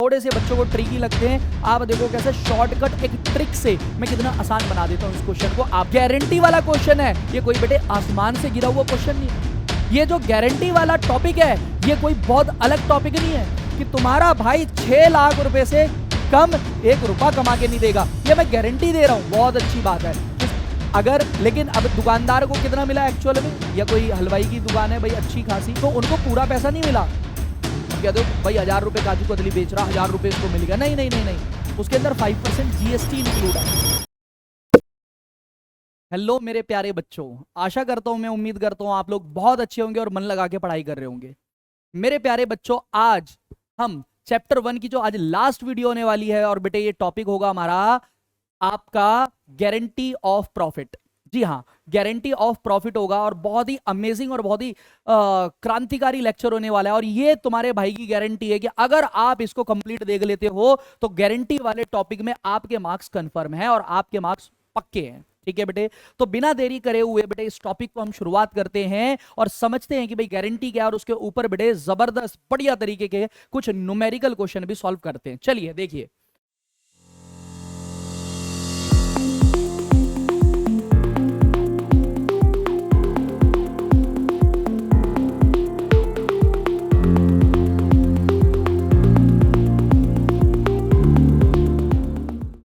थोड़े से बच्चों को ट्रिकी लगते हैं। आप देखो कैसे शॉर्टकट एक ट्रिक से मैं कितना आसान बना देता हूँ इस क्वेश्चन को। आप गारंटी वाला क्वेश्चन है, ये कोई बेटे आसमान से गिरा हुआ क्वेश्चन नहीं है। ये जो गारंटी वाला टॉपिक है ये कोई बहुत अलग टॉपिक नहीं है कि तुम्हारा भाई 6 लाख रुपए से कम 1 रुपया कमा के नहीं देगा, ये मैं गारंटी दे रहा हूँ। बहुत अच्छी बात है। अगर लेकिन अब दुकानदार को कितना मिला एक्चुअल में, या कोई हलवाई की दुकान है भाई अच्छी खासी, तो उनको पूरा पैसा नहीं मिला। कहते हो भाई 1000 रुपए काजू कतली बेच रहा, 1000 रुपए इसको मिल गया। नहीं नहीं नहीं नहीं, उसके अंदर 5% जीएसटी इंक्लूड है। हेलो मेरे प्यारे बच्चों, आशा करता हूं, मैं उम्मीद करता हूं आप लोग बहुत अच्छे होंगे और मन लगा के पढ़ाई कर रहे होंगे। मेरे प्यारे बच्चों, आज हम चैप्टर 1 की जो आज लास्ट वीडियो होने वाली है, और बेटे ये टॉपिक होगा हमारा आपका गारंटी ऑफ प्रॉफिट। जी हाँ, गारंटी ऑफ प्रॉफिट होगा, और बहुत ही अमेजिंग और बहुत ही क्रांतिकारी लेक्चर होने वाला है। और ये तुम्हारे भाई की गारंटी है कि अगर आप इसको कंप्लीट देख लेते हो तो गारंटी वाले टॉपिक में आपके मार्क्स कंफर्म है और आपके मार्क्स पक्के हैं। ठीक है बेटे, तो बिना देरी करे हुए बेटे इस टॉपिक को हम शुरुआत करते हैं और समझते हैं कि भाई गारंटी क्या है, और उसके ऊपर बेटे जबरदस्त बढ़िया तरीके के कुछ न्यूमेरिकल क्वेश्चन भी सॉल्व करते हैं। चलिए देखिए,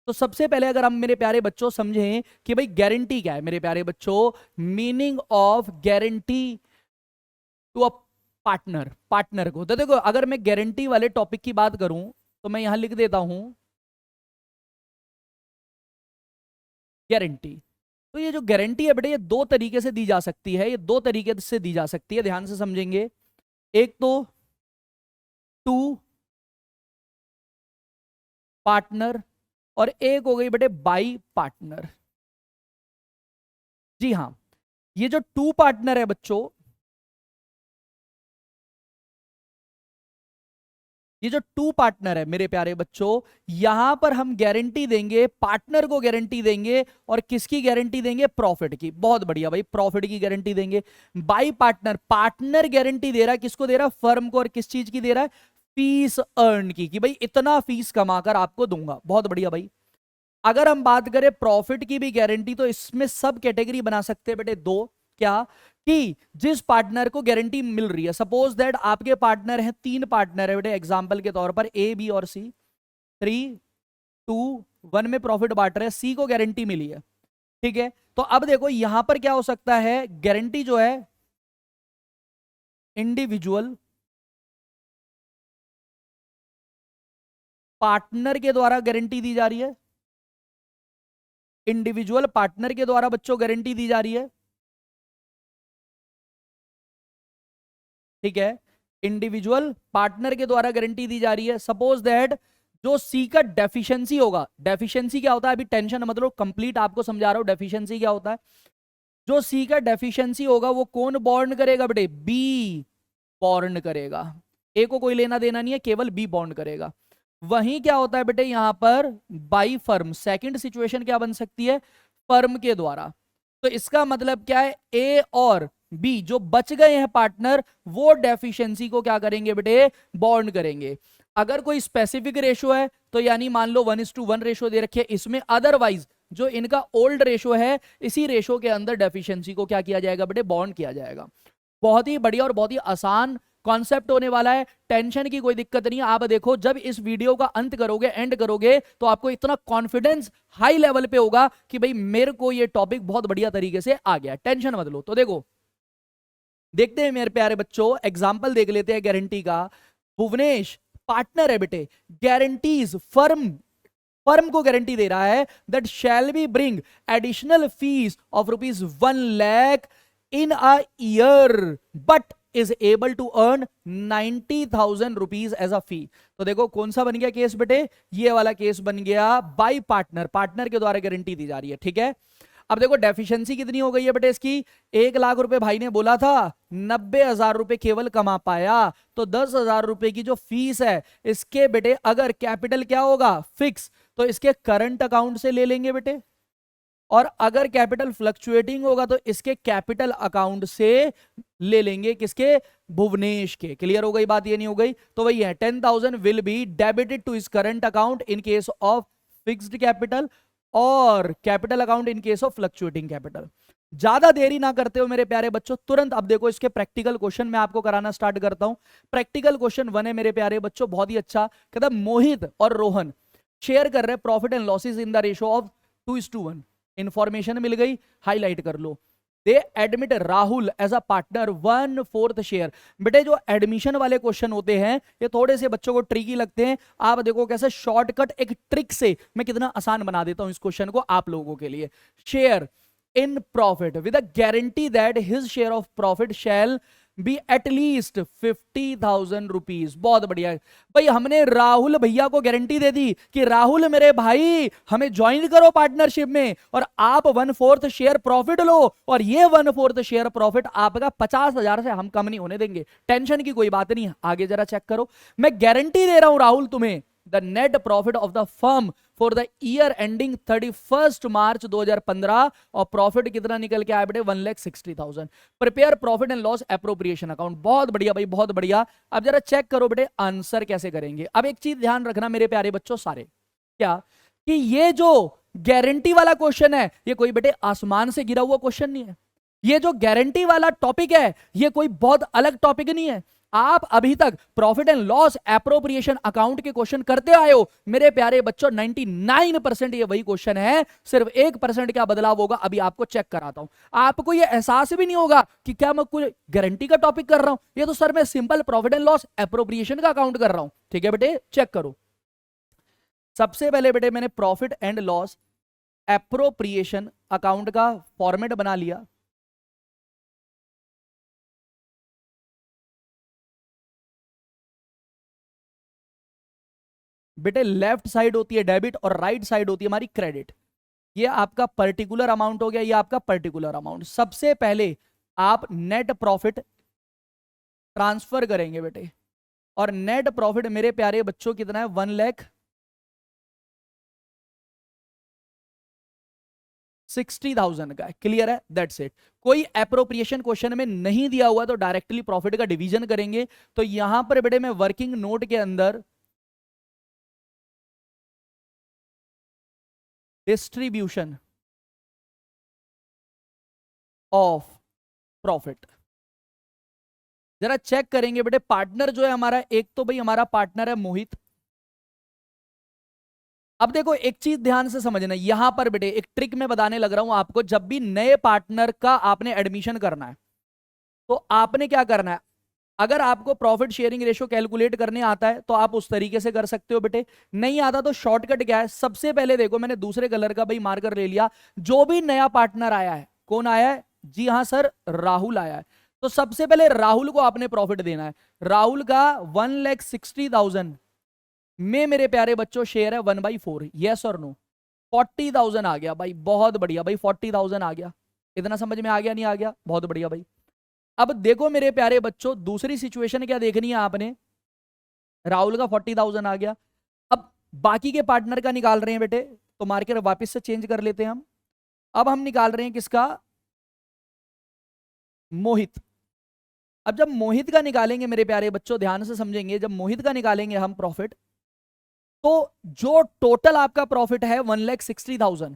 तो सबसे पहले अगर हम मेरे प्यारे बच्चों समझें कि भाई गारंटी क्या है। मेरे प्यारे बच्चों, meaning of guarantee to a partner, partner को, तो देखो अगर मैं गारंटी वाले टॉपिक की बात करूं तो मैं यहां लिख देता हूं गारंटी। तो ये जो गारंटी है बेटे ये दो तरीके से दी जा सकती है, ये दो तरीके से दी जा सकती है, ध्यान से समझेंगे। एक तो टू पार्टनर, और एक हो गई बेटे बाई पार्टनर। जी हां, ये जो टू पार्टनर है बच्चों, ये जो टू पार्टनर है मेरे प्यारे बच्चों, यहां पर हम गारंटी देंगे, पार्टनर को गारंटी देंगे, और किसकी गारंटी देंगे? प्रॉफिट की। बहुत बढ़िया भाई, प्रॉफिट की गारंटी देंगे। बाई पार्टनर, पार्टनर गारंटी दे रहा है, किसको दे रहा है? फर्म को। और किस चीज की दे रहा है? फीस अर्न की, कि भाई इतना फीस कमाकर आपको दूंगा। बहुत बढ़िया भाई। अगर हम बात करें प्रॉफिट की भी गारंटी, तो इसमें सब कैटेगरी बना सकते हैं बेटे दो। क्या? कि जिस पार्टनर को गारंटी मिल रही है, सपोज दैट आपके पार्टनर हैं, 3 पार्टनर है बेटे एग्जांपल के तौर पर, ए बी और सी। 3 2 1 में प्रॉफिट बांट रहे हैं, सी को गारंटी मिली है। ठीक है, तो अब देखो यहां पर क्या हो सकता है, गारंटी जो है इंडिविजुअल पार्टनर के द्वारा गारंटी दी जा रही है। इंडिविजुअल पार्टनर के द्वारा बच्चों गारंटी दी जा रही है। ठीक है, इंडिविजुअल पार्टनर के द्वारा गारंटी दी जा रही है। सपोज दैट जो सी का डेफिशिएंसी होगा, डेफिशिएंसी क्या होता है, अभी टेंशन मतलब कंप्लीट आपको समझा रहा हूं डेफिशिएंसी क्या होता है। जो सी का डेफिशिएंसी होगा वो कौन बॉन्ड करेगा बेटे? बी बॉन्ड करेगा। ए को कोई लेना देना नहीं है, केवल बी बॉन्ड करेगा। वहीं क्या होता है बेटे यहां पर बाई फर्म, सेकंड सिचुएशन क्या बन सकती है? फर्म के द्वारा। तो इसका मतलब क्या है, ए और बी जो बच गए हैं पार्टनर, वो डेफिशिएंसी को क्या करेंगे बेटे? बॉन्ड करेंगे। अगर कोई स्पेसिफिक रेशो है तो यानी मान लो 1:1 रेशो दे रखे इसमें, अदरवाइज जो इनका ओल्ड रेशो है, इसी रेशो के अंदर डेफिशिएंसी को क्या किया जाएगा बेटे? बॉन्ड किया जाएगा। बहुत ही बढ़िया और बहुत ही आसान कॉन्सेप्ट होने वाला है, टेंशन की कोई दिक्कत नहीं है। आप देखो जब इस वीडियो का अंत करोगे, एंड करोगे, तो आपको इतना कॉन्फिडेंस हाई लेवल पे होगा कि भाई मेरे को ये टॉपिक बहुत बढ़िया तरीके से आ गया, टेंशन मत लो। तो देखो देखते हैं मेरे प्यारे बच्चों, एग्जाम्पल देख लेते हैं गारंटी का। भुवनेश पार्टनर है बेटे, गारंटीज फर्म, फर्म को गारंटी दे रहा है that shall be bring additional fees of ₹1 lakh in a year, but is able to earn 90,000 rupees as a fee. तो देखो कौन सा बन गया केस बेटे? ये वाला केस बन गया बाई पार्टनर, पार्टनर के द्वारा गारंटी दी जा रही है। ठीक है, अब देखो डेफिशिएंसी कितनी हो गई है बेटे इसकी? 1 लाख रुपए भाई ने बोला था, 90,000 रुपए केवल कमा पाया। तो 10,000 रुपए की जो फीस है इसके बेटे, अगर कैपिटल क्या होगा? फिक्स, तो इसके करंट अकाउंट से ले लेंगे बेटे, और अगर कैपिटल फ्लक्चुएटिंग होगा तो इसके कैपिटल अकाउंट से ले लेंगे, किसके, भुवनेश के। क्लियर हो गई बात, ये नहीं हो गई तो वही है 10,000 will be debited to his current account in case of fixed capital और capital account in case of fluctuating capital. ज्यादा देरी ना करते हो मेरे प्यारे बच्चों, तुरंत अब देखो इसके प्रैक्टिकल क्वेश्चन मैं आपको कराना स्टार्ट करता हूं। प्रैक्टिकल क्वेश्चन 1 है मेरे प्यारे बच्चों, बहुत ही अच्छा। कहता मोहित और रोहन शेयर कर रहे profit and losses in the ratio of 2:1। Information मिल गई, हाईलाइट कर लो। They admit Rahul as a partner 1/4 share. बेटे जो एडमिशन वाले क्वेश्चन होते हैं ये थोड़े से बच्चों को ट्रिकी लगते हैं। आप देखो कैसे शॉर्टकट एक ट्रिक से मैं कितना आसान बना देता हूं इस क्वेश्चन को आप लोगों के लिए। Share in profit with a guarantee that his share of profit shall be at least 50,000 rupees. बहुत बढ़िया भाई, हमने राहुल भैया को गारंटी दे दी कि राहुल मेरे भाई हमें ज्वाइन करो पार्टनरशिप में और आप 1/4 शेयर प्रॉफिट लो और ये 1/4 शेयर प्रॉफिट आपका 50,000 से हम कम नहीं होने देंगे। टेंशन की कोई बात नहीं है। आगे जरा चेक करो, मैं गारंटी दे रहा हूं राहुल तुम्हें the net profit of the firm for the year ending 31 मार्च 2015 और प्रॉफिट कितना निकल के आया बेटे 1,60,000। Prepare profit and loss appropriation account. बहुत बढ़िया भाई, बहुत बढ़िया। अब जरा चेक करो बेटे आंसर कैसे करेंगे। अब एक चीज ध्यान रखना मेरे प्यारे बच्चों सारे, क्या कि ये जो गारंटी वाला क्वेश्चन है ये कोई बेटे आसमान से गिरा हुआ क्वेश्चन नहीं है। ये जो गारंटी वाला टॉपिक है ये कोई बहुत अलग टॉपिक नहीं है। आप अभी तक profit and loss appropriation account के क्वेश्चन करते आए हो मेरे प्यारे बच्चों। 99% ये वही क्वेश्चन है, सिर्फ 1% क्या बदलाव होगा अभी आपको चेक कराता हूं। आपको ये एहसास भी नहीं होगा कि क्या मैं कोई गारंटी का टॉपिक कर रहा हूं, ये तो सर मैं simple profit and loss appropriation का अकाउंट कर रहा हूं। ठीक है बेटे, चेक करो। सबसे पहले बेटे मैंने profit and loss appropriation account का फॉर्मेट बना लिया। बेटे लेफ्ट साइड होती है डेबिट और राइट साइड होती है हमारी क्रेडिट। ये आपका पर्टिकुलर अमाउंट हो गया, ये आपका पर्टिकुलर अमाउंट। सबसे पहले आप नेट प्रॉफिट ट्रांसफर करेंगे बेटे और नेट प्रॉफिट मेरे प्यारे बच्चों कितना है 1,60,000 का है। क्लियर है, दैट्स इट। कोई एप्रोप्रिएशन क्वेश्चन में नहीं दिया हुआ तो डायरेक्टली प्रॉफिट का डिवीजन करेंगे। तो यहां पर बेटे मैं वर्किंग नोट के अंदर डिस्ट्रीब्यूशन ऑफ प्रॉफिट जरा चेक करेंगे बेटे। पार्टनर जो है हमारा, एक तो भाई हमारा पार्टनर है मोहित। अब देखो एक चीज ध्यान से समझना, यहां पर बेटे एक ट्रिक मैं बताने लग रहा हूं आपको। जब भी नए पार्टनर का आपने एडमिशन करना है तो आपने क्या करना है, अगर आपको प्रॉफिट शेयरिंग रेशियो कैलकुलेट करने आता है तो आप उस तरीके से कर सकते हो बेटे। नहीं आता तो शॉर्टकट क्या है, सबसे पहले देखो मैंने दूसरे कलर का भाई मार्कर ले लिया। जो भी नया पार्टनर आया है, कौन आया है, जी हां सर राहुल आया है। तो सबसे पहले राहुल को आपने प्रॉफिट देना है। राहुल का 1,60,000 में मेरे प्यारे बच्चों शेयर है 1/4। यस और नो, 40,000 आ गया भाई, बहुत बढ़िया भाई, 40,000 आ गया। इतना समझ में आ गया, नहीं आ गया, बहुत बढ़िया भाई। अब देखो मेरे प्यारे बच्चों दूसरी सिचुएशन क्या देखनी है आपने, राहुल का 40,000 आ गया। अब बाकी के पार्टनर का निकाल रहे हैं बेटे, तो मार्कर वापस से चेंज कर लेते हैं हम। अब हम निकाल रहे हैं किसका, मोहित। अब जब मोहित का निकालेंगे मेरे प्यारे बच्चों ध्यान से समझेंगे, जब मोहित का निकालेंगे हम प्रॉफिट तो जो टोटल आपका प्रॉफिट है 1,60,000,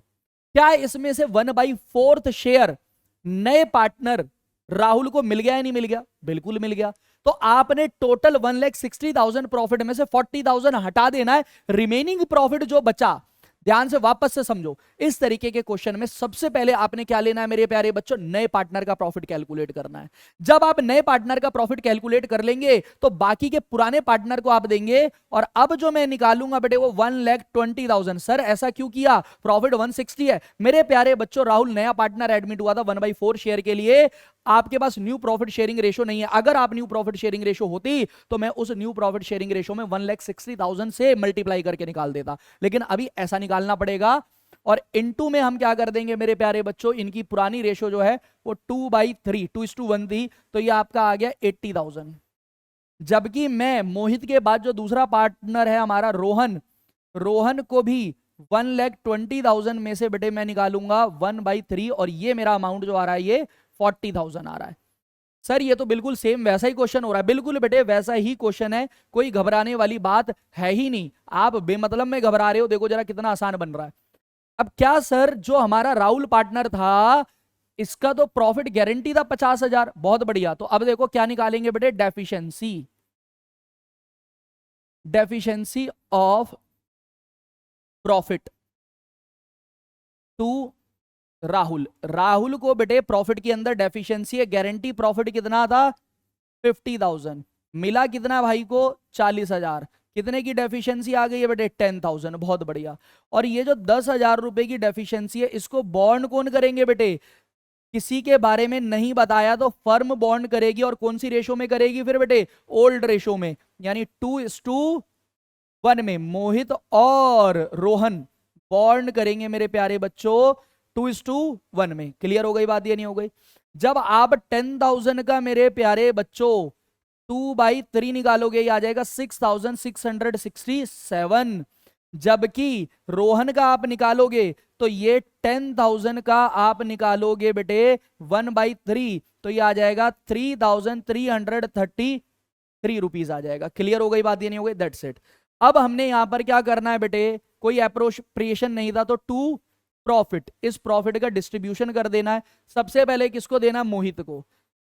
क्या इसमें से 1/4 शेयर नए पार्टनर राहुल को मिल गया या नहीं मिल गया, बिल्कुल मिल गया। तो आपने टोटल 1,60,000 प्रॉफिट में से 40,000 हटा देना है। रिमेनिंग प्रॉफिट जो बचा, ध्यान से वापस से समझो, इस तरीके के क्वेश्चन में सबसे पहले आपने क्या लेना है मेरे प्यारे बच्चों, नए पार्टनर का प्रॉफिट कैलकुलेट करना है। जब आप नए पार्टनर का प्रॉफिट कैलकुलेट कर लेंगे तो बाकी के पुराने पार्टनर को आप देंगे और अब जो मैं निकालूंगा बेटे वो 1,20,000। सर ऐसा क्यों किया, प्रॉफिट 160 है मेरे प्यारे बच्चों। राहुल नया पार्टनर एडमिट हुआ था 1/4 शेयर के लिए, आपके पास न्यू प्रॉफिट शेयरिंग रेशियो नहीं है। अगर आप न्यू प्रॉफिट शेयरिंग रेशियो होती तो मैं उस न्यू प्रॉफिट शेयरिंग रेशियो में 1,60,000 से मल्टीप्लाई करके निकाल देता, लेकिन अभी ऐसा निकालना पड़ेगा। और इनटू में हम क्या कर देंगे मेरे प्यारे बच्चों, इनकी पुरानी रेशियो जो है वो 2/3 2:1 थी, तो ये आपका आ गया 80,000। जबकि मैं मोहित के बाद जो दूसरा पार्टनर है हमारा रोहन, रोहन को भी 1,20,000 में से बेटे मैं निकालूंगा 1/3 और ये मेरा अमाउंट जो आ रहा है ये 40,000 आ रहा है। सर ये तो बिल्कुल सेम वैसा ही क्वेश्चन हो रहा है। बिल्कुल बेटे वैसा ही क्वेश्चन है, कोई घबराने वाली बात है ही नहीं। आप बेमतलब में घबरा रहे हो, देखो जरा कितना आसान बन रहा है। अब क्या सर, जो हमारा राहुल पार्टनर था इसका तो प्रॉफिट गारंटी था 50,000, बहुत बढ़िया। तो अब देखो क्या निकालेंगे बेटे, deficiency of profit to Rahul. Rahul को बेटे प्रॉफिट के अंदर डेफिशिएंसी है, गारंटी प्रॉफिट कितना था 50,000, मिला कितना भाई को 40,000, कितने की डेफिशिएंसी आ गई है बेटे 10,000, बहुत बढ़िया। और ये जो 10,000 रुपए की डेफिशिएंसी है इसको बॉन्ड कौन करेंगे बेटे, किसी के बारे में नहीं बताया तो फर्म बॉन्ड करेगी। और कौन सी रेशो में करेगी फिर बेटे, ओल्ड रेशो में, यानी 2:1 में मोहित और रोहन बॉन्ड करेंगे मेरे प्यारे बच्चों 2:1 में। क्लियर हो गई बात, ये नहीं हो गई। जब आप 10,000 का मेरे प्यारे बच्चों 2/3 निकालोगे ये आ जाएगा 6,667, जबकि रोहन का आप निकालोगे तो ये 10,000 का आप निकालोगे बेटे 1/3 तो ये आ जाएगा 3,333 रुपीज आ जाएगा। क्लियर हो गई बात, ये नहीं हो गई, दैट्स इट। अब हमने यहां पर क्या करना है बेटे, कोई अप्रोप्रिएशन नहीं था तो टू प्रॉफिट, इस प्रॉफिट का डिस्ट्रीब्यूशन कर देना है। सबसे पहले किसको देना, मोहित को।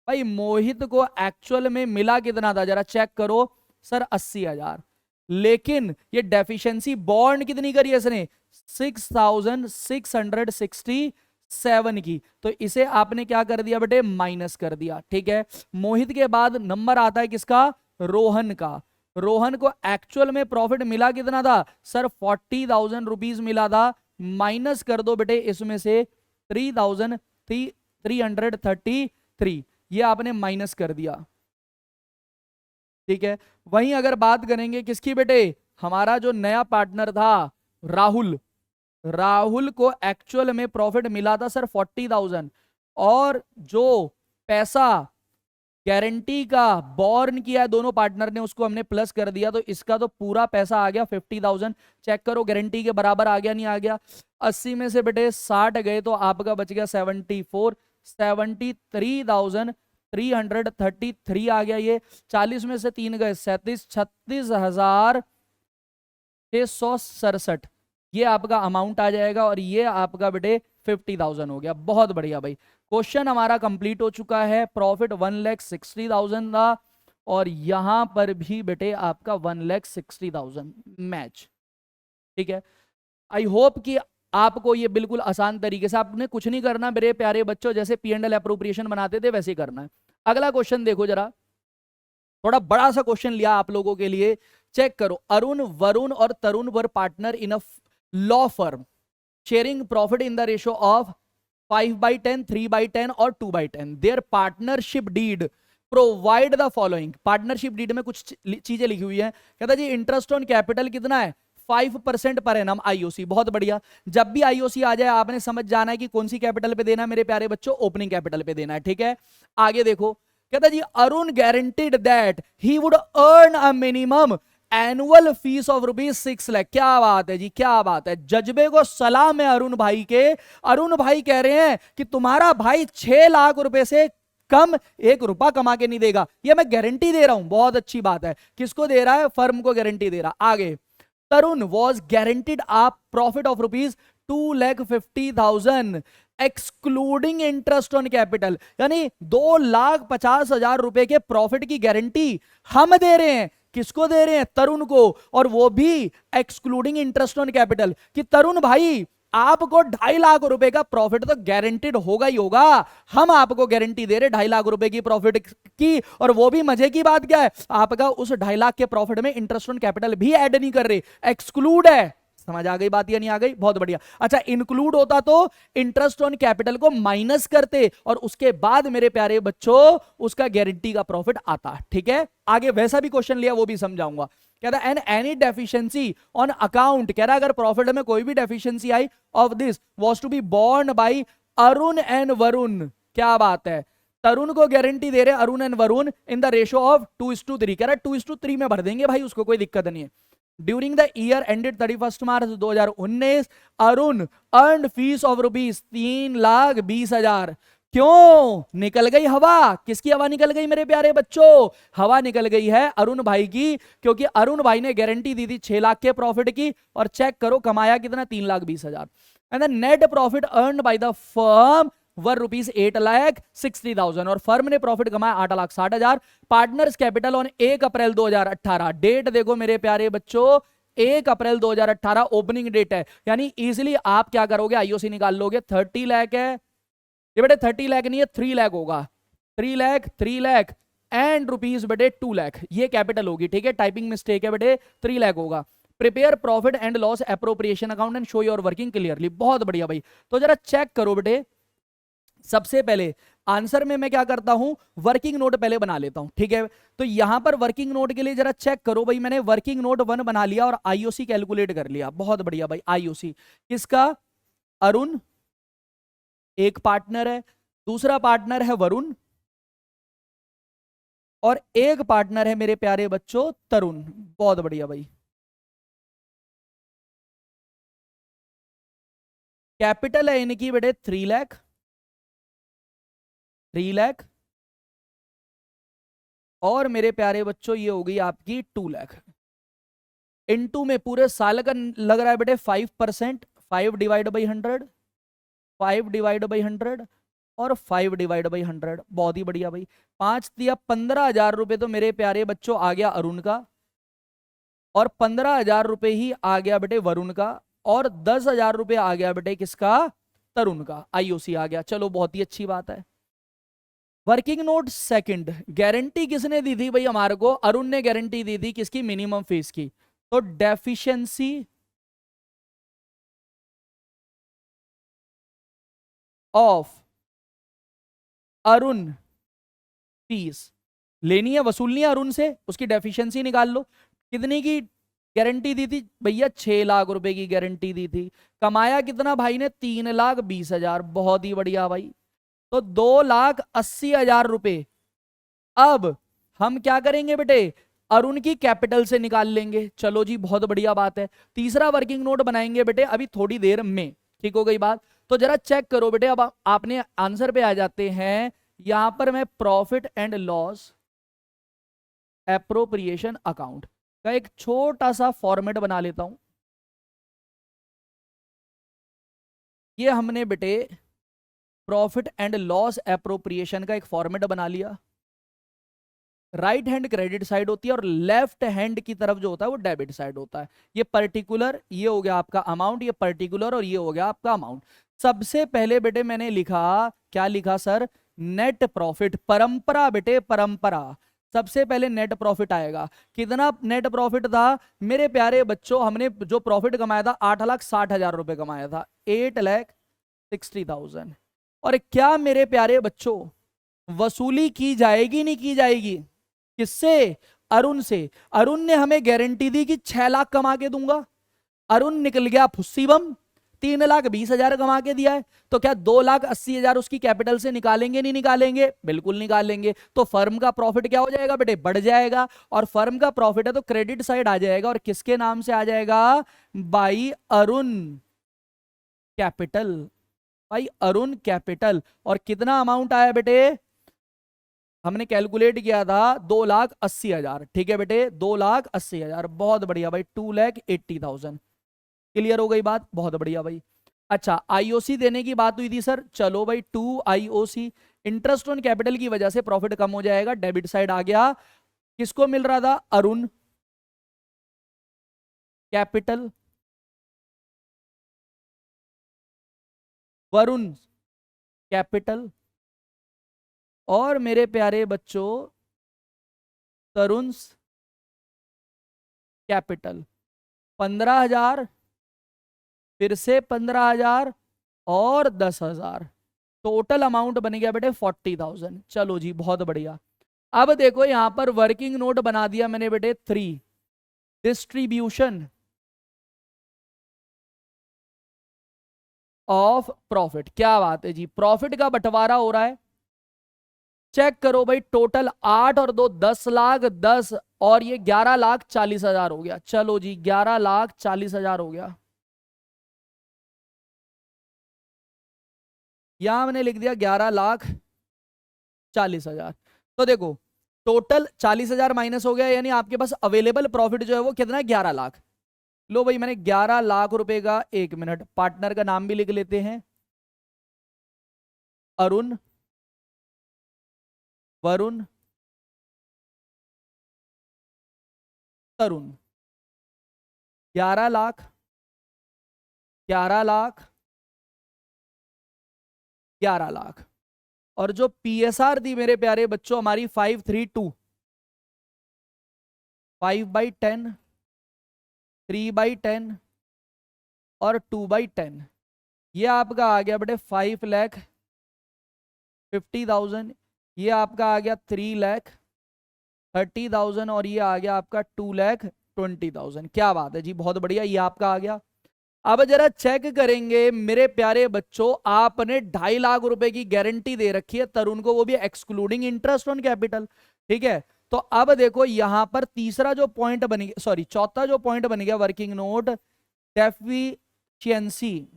भाई मोहित को एक्चुअल में मिला कितना था जरा चेक करो सर, 80,000, लेकिन ये डेफिशिएंसी बॉन्ड कितनी करी है इसने 6,667 की, तो इसे आपने क्या कर दिया बेटे, माइनस कर दिया। ठीक है, मोहित के बाद नंबर आता है किसका, रोहन का। रोहन को एक्चुअल में प्रॉफिट मिला कितना था सर 40,000 रुपीज मिला था, माइनस कर दो बेटे इसमें से 3,333, ये आपने माइनस कर दिया। ठीक है, वहीं अगर बात करेंगे किसकी बेटे, हमारा जो नया पार्टनर था राहुल, राहुल को एक्चुअल में प्रॉफिट मिला था सर 40,000 और जो पैसा गारंटी का बॉर्न किया दोनों पार्टनर ने उसको हमने प्लस कर दिया, तो इसका तो पूरा पैसा आ गया 50,000। चेक करो गारंटी के बराबर आ गया नहीं आ गया, 80 में से बेटे 60 गए तो आपका बच गया 74, 73,333 आ गया। ये 40 में से 3 गए 37, 36,667, ये आपका अमाउंट आ जाएगा और ये आपका बेटे 50,000 हो गया। बहुत बढ़िया भाई, क्वेश्चन हमारा कंप्लीट हो चुका है। प्रॉफिट 1,60,000 था और यहां पर भी बेटे आपका 1,60,000 मैच। ठीक है, आई होप कि आपको ये बिल्कुल आसान तरीके से, आपने कुछ नहीं करना मेरे प्यारे बच्चों, जैसे P&L अप्रोप्रिएशन बनाते थे वैसे ही करना है। अगला क्वेश्चन देखो जरा, थोड़ा बड़ा सा क्वेश्चन लिया आप लोगों के लिए, चेक करो। अरुण, वरुण और Tarun were partner in a law firm sharing profit in the ratio of 5/10, 3/10 और 2/10। Their partnership deed provide the following. Partnership deed में कुछ चीजें लिखी हुई है, कहता जी इंटरेस्ट ऑन कैपिटल कितना है 5% पर एनम आईओसी। बहुत बढ़िया, जब भी आईओसी आ जाए आपने समझ जाना है कि कौन सी कैपिटल पे देना है मेरे प्यारे बच्चों, ओपनिंग कैपिटल पे देना है। ठीक है, आगे देखो, कहता जी Arun guaranteed that he would earn a minimum annual fees of ₹6 lakh. क्या बात है जी, क्या बात है, जज्बे को सलाम है अरुण भाई के। अरुण भाई कह रहे हैं कि तुम्हारा भाई 6 लाख रुपए से कम 1 रुपया कमा के नहीं देगा, ये मैं गारंटी दे रहा हूं। बहुत अच्छी बात है, किसको दे रहा है, फर्म को गारंटी दे रहा। आगे, Tarun was guaranteed a profit of ₹2,50,000 excluding interest on capital, यानी 2,50,000 रुपए के प्रॉफिट की गारंटी हम दे रहे हैं। किसको दे रहे हैं, तरुण को, और वो भी एक्सक्लूडिंग इंटरेस्ट ऑन कैपिटल, कि तरुण भाई आपको 2.5 लाख रुपए का प्रॉफिट तो गारंटीड होगा ही होगा, हम आपको गारंटी दे रहे 2.5 लाख रुपए की प्रॉफिट की, और वो भी मजे की बात क्या है, आपका उस 2.5 लाख के प्रॉफिट में इंटरेस्ट ऑन कैपिटल भी ऐड नहीं कर रहे, एक्सक्लूड है। समझ आ गई बात या नहीं आ गई, बहुत बढ़िया। अच्छा, इंक्लूड होता तो इंटरेस्ट ऑन कैपिटल को माइनस करते और उसके बाद मेरे प्यारे बच्चों उसका गारंटी का प्रॉफिट आता। ठीक है, आगे वैसा भी क्वेश्चन लिया, वो भी समझाऊंगा। कहता है an any deficiency on account, कह रहा है अगर प्रॉफिट में कोई भी डेफिशिएंसी आई of this was to be borne by Arun and Varun. क्या बात है, तरुण को गारंटी दे रहे Arun and Varun in the ratio of 2:3। कह रहा है 2:3 में भर देंगे भाई, उसको कोई दिक्कत नहीं है। During the year ended 31 March 2019 Arun earn fees of rupees 3,20,000। क्यों निकल गई हवा? किसकी हवा निकल गई मेरे प्यारे बच्चों? हवा निकल गई है अरुण भाई की, क्योंकि अरुण भाई ने गारंटी दी थी 6 लाख के प्रॉफिट की, और चेक करो कमाया कितना, 3,20,000। And the net profit earn by the firm were rupees 8,60,000, और फर्म ने प्रॉफिट कमाया 8,60,000। Partners capital on 1 April 2018, date देखो मेरे प्यारे बच्चों, 1 अप्रैल 2018 ओपनिंग डेट है, यानी इजीली आप क्या करोगे, आईओसी निकाल लोगे। 30 लाख है ये बेटे, 30 लाख नहीं है 3 लाख होगा, 3 लाख एंड रुपीज बेटे 2 लाख, ये कैपिटल होगी, ठीक है, टाइपिंग मिस्टेक है बेटे, 3 लाख होगा। Prepare profit and loss appropriation account and show your working clearly. बहुत बढ़िया भाई, तो जरा चेक करो बेटे, सबसे पहले आंसर में मैं क्या करता हूं, वर्किंग नोट पहले बना लेता हूं, ठीक है। तो यहां पर वर्किंग नोट के लिए जरा चेक करो भाई, मैंने वर्किंग नोट 1 बना लिया और आईओसी कैलकुलेट कर लिया। बहुत बढ़िया भाई, आईओसी किसका, अरुण एक पार्टनर है, दूसरा पार्टनर है वरुण, और एक पार्टनर है मेरे प्यारे बच्चों तरुण। बहुत बढ़िया भाई, कैपिटल है इनकी बेटे 3 लाख, 3 लाख, और मेरे प्यारे बच्चों ये हो गई आपकी 2 लाख। इनटू में पूरे साल का लग रहा है बेटे 5%, 5 डिवाइड बाई 100, 5 डिवाइड बाई 100 और 5 डिवाइड बाई 100। बहुत ही बढ़िया भाई, 5 दिया 15,000 रुपए तो मेरे प्यारे बच्चों आ गया अरुण का, और 15,000 रुपए ही आ गया बेटे वरुण का, और 10,000 रुपए आ गया बेटे किसका, तरुण का, आईओसी आ गया। चलो बहुत ही अच्छी बात है। वर्किंग नोट सेकंड, गारंटी किसने दी थी भाई हमारे को, अरुण ने गारंटी दी थी किसकी, मिनिमम फीस की। तो डेफिशिएंसी ऑफ अरुण फीस लेनी है, वसूलनी है अरुण से, उसकी डेफिशिएंसी निकाल लो। कितनी की गारंटी दी थी भैया, 6 लाख रुपए की गारंटी दी थी। कमाया कितना भाई ने, 3,20,000। बहुत ही बढ़िया भाई, तो 2,80,000 रुपए अब हम क्या करेंगे बेटे, अरुण की कैपिटल से निकाल लेंगे। चलो जी बहुत बढ़िया बात है। तीसरा वर्किंग नोट बनाएंगे बेटे अभी थोड़ी देर में, ठीक हो गई बात। तो जरा चेक करो बेटे, अब आपने आंसर पे आ जाते हैं। यहां पर मैं profit and loss appropriation account का एक छोटा सा फॉर्मेट बना लेता हूं। ये हमने बेटे प्रॉफिट एंड लॉस एप्रोप्रिएशन का एक फॉर्मेट बना लिया। राइट हैंड क्रेडिट साइड होती है और लेफ्ट हैंड की तरफ जो होता है वो डेबिट साइड होता है। ये पर्टिकुलर, ये हो गया आपका अमाउंट, ये पर्टिकुलर, और ये हो गया आपका अमाउंट। सबसे पहले बेटे मैंने लिखा, क्या लिखा सर, नेट प्रॉफिट, परंपरा बेटे परंपरा। सबसे पहले नेट प्रॉफिट आएगा। कितना नेट प्रॉफिट था मेरे प्यारे बच्चों, हमने जो प्रॉफिट कमाया था 8,60,000 रुपए कमाया था, 8,60,000। और क्या मेरे प्यारे बच्चों, वसूली की जाएगी नहीं की जाएगी, किससे, अरुण से। अरुण ने हमें गारंटी दी कि 6 लाख कमा के दूंगा, अरुण निकल गया फुस्सी बम, 3,20,000 कमा के दिया है। तो क्या 2,80,000 उसकी कैपिटल से निकालेंगे नहीं निकालेंगे, बिल्कुल निकालेंगे। तो फर्म का प्रॉफिट क्या हो जाएगा बेटे, बढ़ जाएगा, और फर्म का प्रॉफिट है तो क्रेडिट साइड आ जाएगा, और किसके नाम से आ जाएगा, by Arun capital, by Arun capital. और कितना अमाउंट आया बेटे, हमने कैलकुलेट किया था 2,80,000, ठीक है बेटे 2,80,000। बहुत बढ़िया भाई, 2,80,000। क्लियर हो गई बात, बहुत बढ़िया भाई। अच्छा आईओसी देने की बात हुई थी सर, चलो भाई 2 आईओसी, इंटरेस्ट ऑन कैपिटल की वजह से प्रॉफिट कम हो जाएगा, डेबिट साइड आ गया। किसको मिल रहा था, अरुण कैपिटल, वरुण कैपिटल, और मेरे प्यारे बच्चों तरुण कैपिटल। 15,000, फिर से 15,000 और 10,000, टोटल अमाउंट बन गया बेटे 40,000। चलो जी बहुत बढ़िया। अब देखो यहां पर वर्किंग नोट बना दिया मैंने बेटे 3, डिस्ट्रीब्यूशन ऑफ प्रॉफिट। क्या बात है जी, प्रॉफिट का बंटवारा हो रहा है, चेक करो भाई, टोटल 8 और 2 10 लाख 10 और ये 11,40,000 हो गया। चलो जी 11,40,000 हो गया। यहां मैंने लिख दिया 11,40,000। तो देखो टोटल 40,000 माइनस हो गया, यानी आपके पास अवेलेबल प्रॉफिट जो है वो कितना है, 11 लाख। लो भाई मैंने 11 लाख रुपए का, एक मिनट पार्टनर का नाम भी लिख लेते हैं, अरुण, वरुण, तरुण। 11 लाख, 11 लाख, 11 लाख। और जो पीएसआर दी मेरे प्यारे बच्चों हमारी 532, 5/10, 3/10 और 2/10, ये आपका आ गया बेटे 5,50,000। ये आपका आ गया 3,30,000 और ये आ गया आपका 2,20,000। क्या बात है जी, बहुत बढ़िया, ये आपका आ गया। अब जरा चेक करेंगे मेरे प्यारे बच्चों, आपने 2.5 लाख रुपए की गारंटी दे रखी है तरुण को, वो भी एक्सक्लूडिंग इंटरेस्ट ऑन कैपिटल। ठीक है, तो अब देखो यहां पर तीसरा जो पॉइंट बन गया, सॉरी चौथा जो पॉइंट बन गया, working note deficiency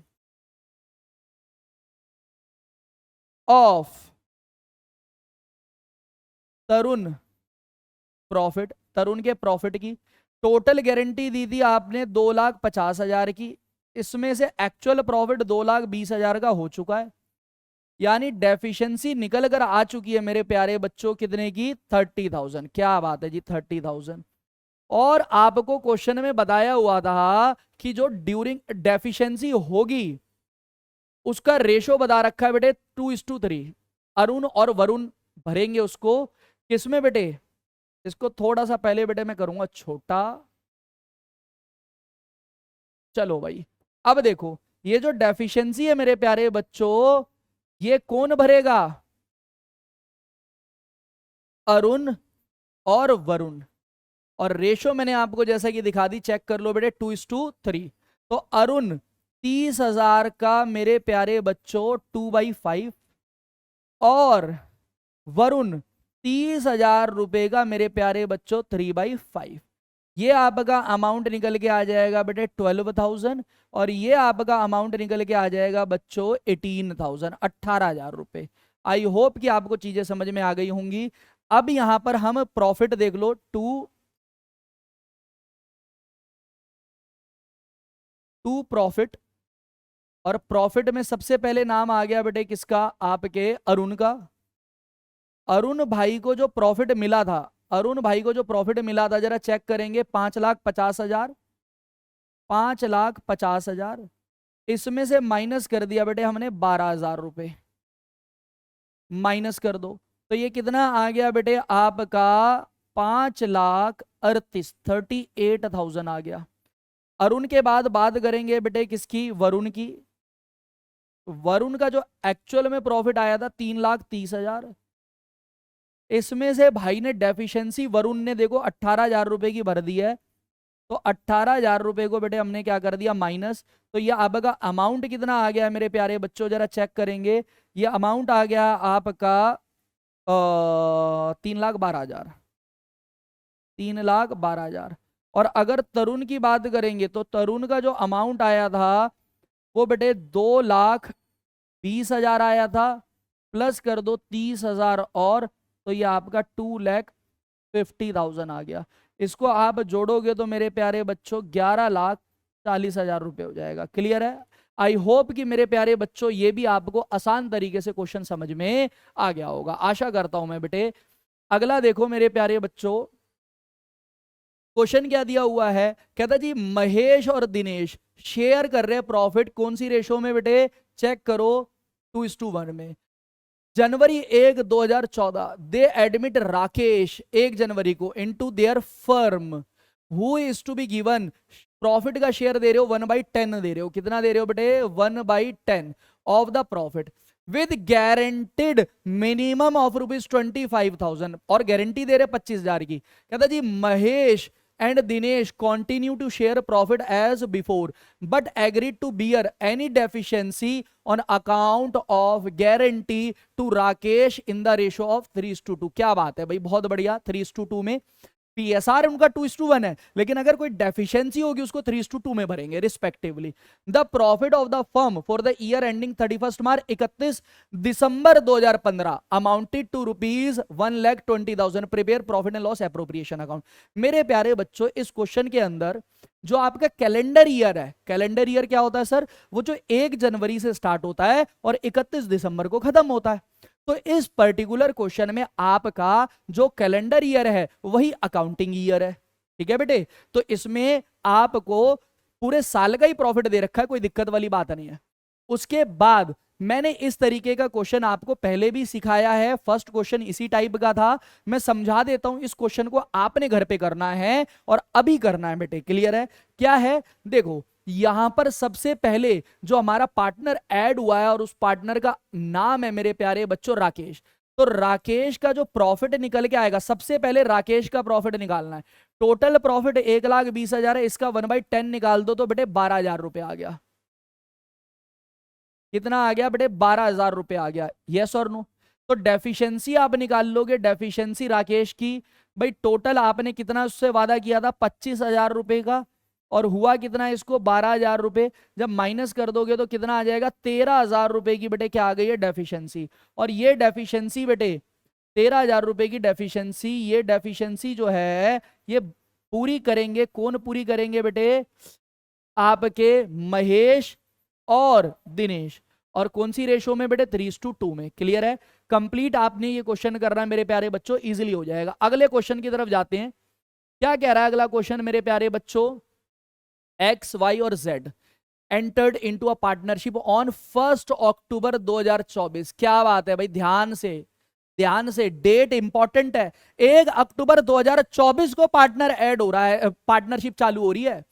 of Tarun profit. Tarun के प्रॉफिट की टोटल गारंटी दी थी आपने 2,50,000 की, इसमें से एक्चुअल प्रॉफिट 2,20,000 का हो चुका है, यानी डेफिशिएंसी निकल कर आ चुकी है मेरे प्यारे बच्चों कितने की, 30,000। क्या बात है जी, 30,000। और आपको क्वेश्चन में बताया हुआ था कि जो ड्यूरिंग डेफिशिएंसी होगी उसका रेशो बता रखा है बेटे 2:3। अरुण और वरुण भरेंगे उसको किसमें बेटे, इसको थोड़ा सा पहले बेटे मैं करूंगा छोटा। चलो भाई अब देखो ये जो डेफिशिएंसी है मेरे प्यारे बच्चों, ये कौन भरेगा, अरुण और वरुण। और रेशो मैंने आपको जैसा कि दिखा दी, चेक कर लो बेटे 2:3। तो अरुण 30,000 का मेरे प्यारे बच्चों 2/5 और वरुण 30,000 रुपए का मेरे प्यारे बच्चों 3/5। ये आपका अमाउंट निकल के आ जाएगा बेटे 12,000 और ये आपका अमाउंट निकल के आ जाएगा बच्चों 18,000, 18,000 रुपए। आई होप कि आपको चीजें समझ में आ गई होंगी। अब यहां पर हम प्रॉफिट देख लो, टू प्रॉफिट, और प्रॉफिट में सबसे पहले नाम आ गया बेटे किसका, आपके अरुण का। अरुण भाई को जो प्रॉफिट मिला था, अरुण भाई को जो प्रॉफिट मिला था जरा चेक करेंगे, 5,50,000, 5,50,000। इसमें से माइनस कर दिया बेटे हमने 12,000 रुपए, माइनस कर दो तो ये कितना आ गया बेटे आपका 5,38,000, 38,000 आ गया। अरुण के बाद बात करेंगे बेटे किसकी, वरुण की। वरुण का जो एक्चुअल में प्रॉफिट आया था 3,30,000, इसमें से भाई ने डेफिशिएंसी वरुण ने देखो 18,000 रुपए की भर दी है, तो 18,000 रुपए को बेटे हमने क्या कर दिया माइनस। तो ये आपका अमाउंट कितना आ गया मेरे प्यारे बच्चों, जरा चेक करेंगे। ये अमाउंट आ गया आपका 3,12,000, 3,12,000। और अगर तरुण की बात करेंगे तो तरुण का जो अमाउंट आया था वो बेटे 2,20,000 आया था, प्लस कर दो 30,000 और, तो ये आपका 2,50,000 आ गया। इसको आप जोड़ोगे तो मेरे प्यारे बच्चों 11,40,000 रुपए हो जाएगा। क्लियर है? आई होप कि मेरे प्यारे बच्चों ये भी आपको आसान तरीके से क्वेश्चन समझ में आ गया होगा, आशा करता हूं मैं बेटे। अगला देखो मेरे प्यारे बच्चों, क्वेश्चन क्या दिया हुआ है, कहता जी महेश और दिनेश शेयर कर रहे हैं प्रॉफिट, कौन सी रेशो में बेटे, चेक करो 2:1 में। जनवरी 1 2014 दे एडमिट राकेश 1 जनवरी को into their firm who is to be given, profit का शेयर दे रहे हो 1/10 दे रहे हो, कितना दे रहे हो बेटे 1/10 of the profit with guaranteed minimum of ₹25,000 और गारंटी दे रहे 25,000 की। कहता जी Mahesh and Dinesh continue to share profit as before but agreed to bear any deficiency on account of guarantee to Rakesh in the ratio of 3:2। क्या बात है भाई, बहुत बढ़िया। 3:2 में पीएसआर उनका 2:1 है, लेकिन अगर कोई डेफिशिएंसी होगी उसको 3:2 में भरेंगे respectively. The profit of the firm for the year ending 31 March 31 December 2015 amounted to ₹1,20,000। Prepare profit and loss appropriation account. मेरे प्यारे बच्चों, इस क्वेश्चन के अंदर जो आपका कैलेंडर ईयर है, कैलेंडर ईयर क्या होता है सर? वो जो 1 जनवरी से स्टार्ट होता है और 31 दिसंबर को खत्म होता है। तो इस पर्टिकुलर क्वेश्चन में आपका जो कैलेंडर ईयर है वही अकाउंटिंग ईयर है। ठीक है बेटे, तो इसमें आपको पूरे साल का ही प्रॉफिट दे रखा है, कोई दिक्कत वाली बात नहीं है। उसके बाद मैंने इस तरीके का क्वेश्चन आपको पहले भी सिखाया है, फर्स्ट क्वेश्चन इसी टाइप का था। मैं समझा देता हूं, इस क्वेश्चन को आपने घर पे करना है और अभी करना है बेटे। क्लियर है? क्या है देखो, यहां पर सबसे पहले जो हमारा पार्टनर ऐड हुआ है और उस पार्टनर का नाम है मेरे प्यारे बच्चों राकेश। तो राकेश का जो प्रॉफिट निकल के आएगा, सबसे पहले राकेश का प्रॉफिट निकालना है। टोटल प्रॉफिट 1,20,000 है, इसका 1/10 निकाल दो तो बेटे 12,000 रुपए आ गया। कितना आ गया बेटे? 12,000 रुपए आ गया। यस और नो? तो डेफिशिएंसी आप निकाल लोगे, डेफिशिएंसी राकेश की। भाई टोटल आपने कितना उससे वादा किया था? 25,000 रुपए का, और हुआ कितना इसको? 12,000 रुपए। जब माइनस कर दोगे तो कितना आ जाएगा? 13,000 रुपए की बेटे क्या आ गई है? डेफिशिएंसी। और ये डेफिशिएंसी बेटे 13,000 रुपए की डेफिशिएंसी, ये डेफिशिएंसी जो है ये पूरी करेंगे, कौन पूरी करेंगे बेटे? आपके महेश और दिनेश। और कौन सी रेशो में बेटे? 3:2 में। क्लियर है? कंप्लीट आपने ये क्वेश्चन करना है मेरे प्यारे बच्चों, इजीली हो जाएगा। अगले क्वेश्चन की तरफ जाते हैं। क्या कह रहा है अगला क्वेश्चन मेरे प्यारे बच्चों? एक्स, वाई और Z entered into a partnership on 1 अक्टूबर 2024। क्या बात है भाई, ध्यान से, ध्यान से, डेट इंपॉर्टेंट है। 1 अक्टूबर 2024 को पार्टनर ऐड हो रहा है, पार्टनरशिप चालू हो रही है।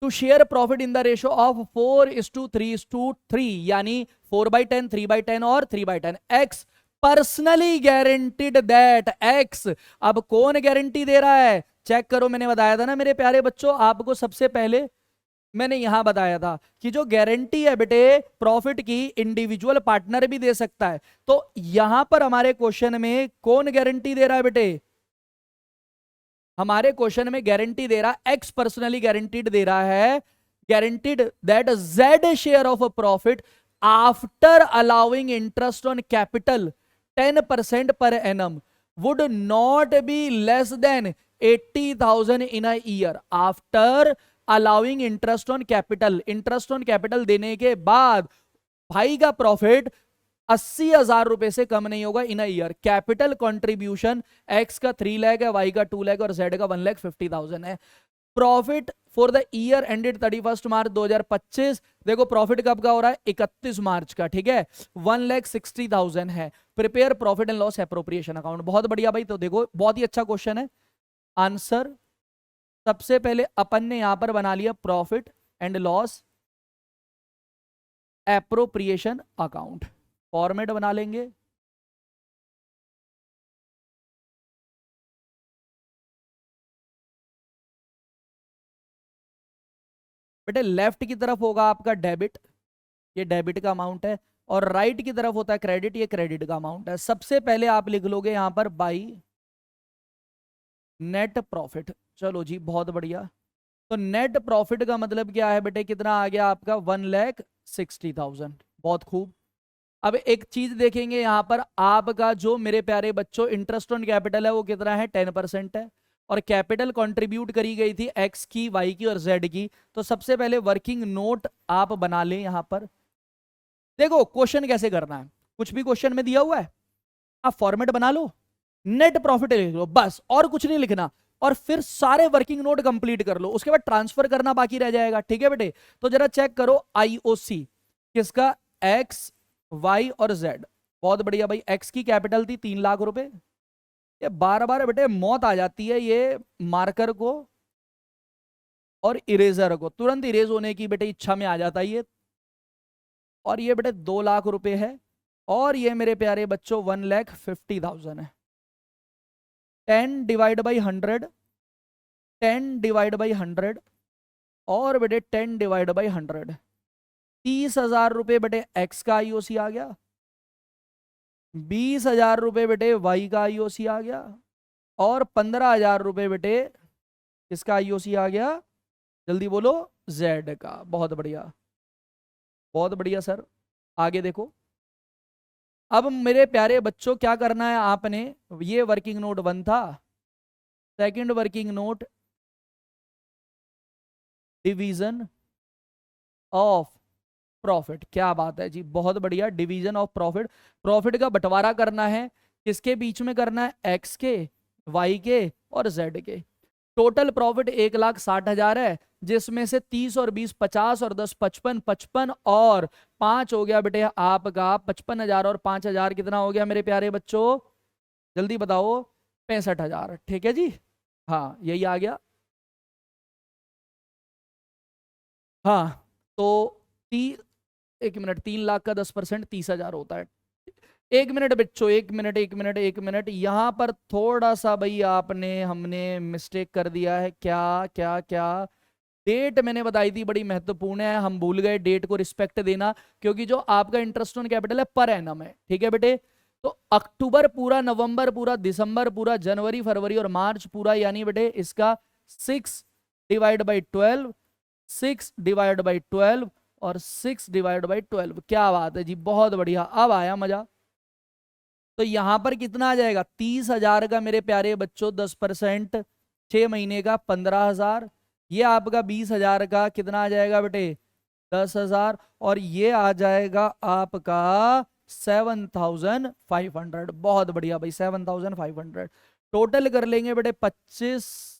To share profit in the ratio of 4:3:3, यानी 4/10, 3/10 और 3/10। X personally guaranteed that X. अब कौन गारंटी दे रहा है? चेक करो, मैंने बताया था ना मेरे प्यारे बच्चों आपको, सबसे पहले मैंने यहां बताया था कि जो गारंटी है बेटे प्रॉफिट की, इंडिविजुअल पार्टनर भी दे सकता है। तो यहां पर हमारे क्वेश्चन में कौन गारंटी दे रहा है बेटे? हमारे क्वेश्चन में गारंटी दे रहा, एक्स पर्सनली गारंटीड दे रहा है, guaranteed that Z share of profit after allowing interest on capital 10% per annum would not be less than 80,000 in a year after allowing interest on capital. Interest on capital देने के बाद भाई का profit 80,000 रुपए से कम नहीं होगा in a year. Capital contribution X का 3 लाख है, वाई का 2 लाख और जेड का 1,50,000 है। Profit for the year ended 31 मार्च 2025। देखो प्रॉफिट कब का हो रहा है? 31 मार्च का। ठीक है, 1,60,000 है। Prepare profit and loss appropriation account. बहुत बढ़िया भाई। तो देखो बहुत ही अच्छा क्वेश्चन है। आंसर सबसे पहले अपन ने यहां पर बना लिया profit and loss appropriation account. Format बना लेंगे। बेटे लेफ्ट की तरफ होगा आपका डेबिट, ये डेबिट का अमाउंट है, और राइट की तरफ होता है क्रेडिट, ये क्रेडिट का अमाउंट है। सबसे पहले आप लिख लोगे यहां पर बाई नेट प्रॉफिट। चलो जी बहुत बढ़िया। तो नेट प्रॉफिट का मतलब क्या है बेटे? कितना आ गया आपका? 1,60,000। बहुत खूब। अब एक चीज देखेंगे यहां पर, आपका जो मेरे प्यारे बच्चों इंटरेस्ट ऑन कैपिटल है वो कितना है? 10% है। और कैपिटल कंट्रीब्यूट करी गई थी एक्स की, वाई की और जेड की। तो सबसे पहले वर्किंग नोट आप बना लें यहां पर। देखो क्वेश्चन कैसे करना है, कुछ भी क्वेश्चन में दिया हुआ है, आप फॉर्मेट बना लो, नेट प्रॉफिट लिख लो बस, और कुछ नहीं लिखना। और फिर सारे वर्किंग नोट कंप्लीट कर लो, उसके बाद ट्रांसफर करना बाकी रह जाएगा। ठीक है बेटे? तो जरा चेक करो आईओसी किसका? एक्स, वाई और जेड। बहुत बढ़िया भाई। एक्स की कैपिटल थी 3 लाख रुपए। ये बार बार बेटे मौत आ जाती है ये मार्कर को और इरेजर को, तुरंत इरेज होने की बेटे इच्छा में आ जाता है ये। और ये बेटे 2 लाख रुपए है, और ये मेरे प्यारे बच्चों 1,50,000 है। 10 डिवाइड बाई 100 10 डिवाइड बाई 100 और बेटे 10 डिवाइड बाई 100, 30,000 रुपए बेटे एक्स का आईओसी आ गया, 20,000 रुपए बेटे वाई का आईओसी आ गया, और 15,000 रुपए बेटे इसका आईओसी आ गया, जल्दी बोलो, जेड का। बहुत बढ़िया, बहुत बढ़िया सर। आगे देखो, अब मेरे प्यारे बच्चों क्या करना है आपने, ये वर्किंग नोट 1 था, second working note division of profit. क्या बात है जी, बहुत बढ़िया, डिवीजन ऑफ प्रॉफिट। प्रॉफिट का बंटवारा करना है, किसके बीच में करना है, एक्स के, वाई के और जेड के। टोटल प्रॉफिट 1,60,000 है, जिसमें से 30 और 20 50 और 10 55, 55 और 5 हो गया बेटे आपका 55,000 और 5,000 कितना हो गया मेरे प्यारे बच्चों, जल्दी बताओ, 65,000। ठीक है जी, हाँ यही आ गया। हाँ तो एक मिनट, 3,00,000 का 10% 30,000 होता है। एक मिनट बच्चों, एक मिनट एक मिनट एक मिनट, यहां पर थोड़ा सा भाई आपने हमने मिस्टेक कर दिया है। क्या क्या क्या, डेट मैंने बताई थी बड़ी महत्वपूर्ण है, हम भूल गए डेट को रिस्पेक्ट देना, क्योंकि जो आपका इंटरेस्ट ऑन कैपिटल है पर एनम है। ठीक है बेटे, तो अक्टूबर पूरा, नवंबर पूरा, दिसंबर पूरा, जनवरी फरवरी और मार्च पूरा, यानी बेटे इसका 6 डिवाइड बाई 12, 6 डिवाइड बाई 12 और 6 डिवाइड बाई 12। क्या बात है जी, बहुत बढ़िया, अब आया मजा। तो यहां पर कितना आ जाएगा, 30,000 का मेरे प्यारे बच्चों 10%, 6 महीने का 15,000, ये आपका 20,000 का कितना आ जाएगा बेटे 10,000, और ये आ जाएगा आपका 7,500। बहुत बढ़िया भाई, 7,500। टोटल कर लेंगे बेटे 25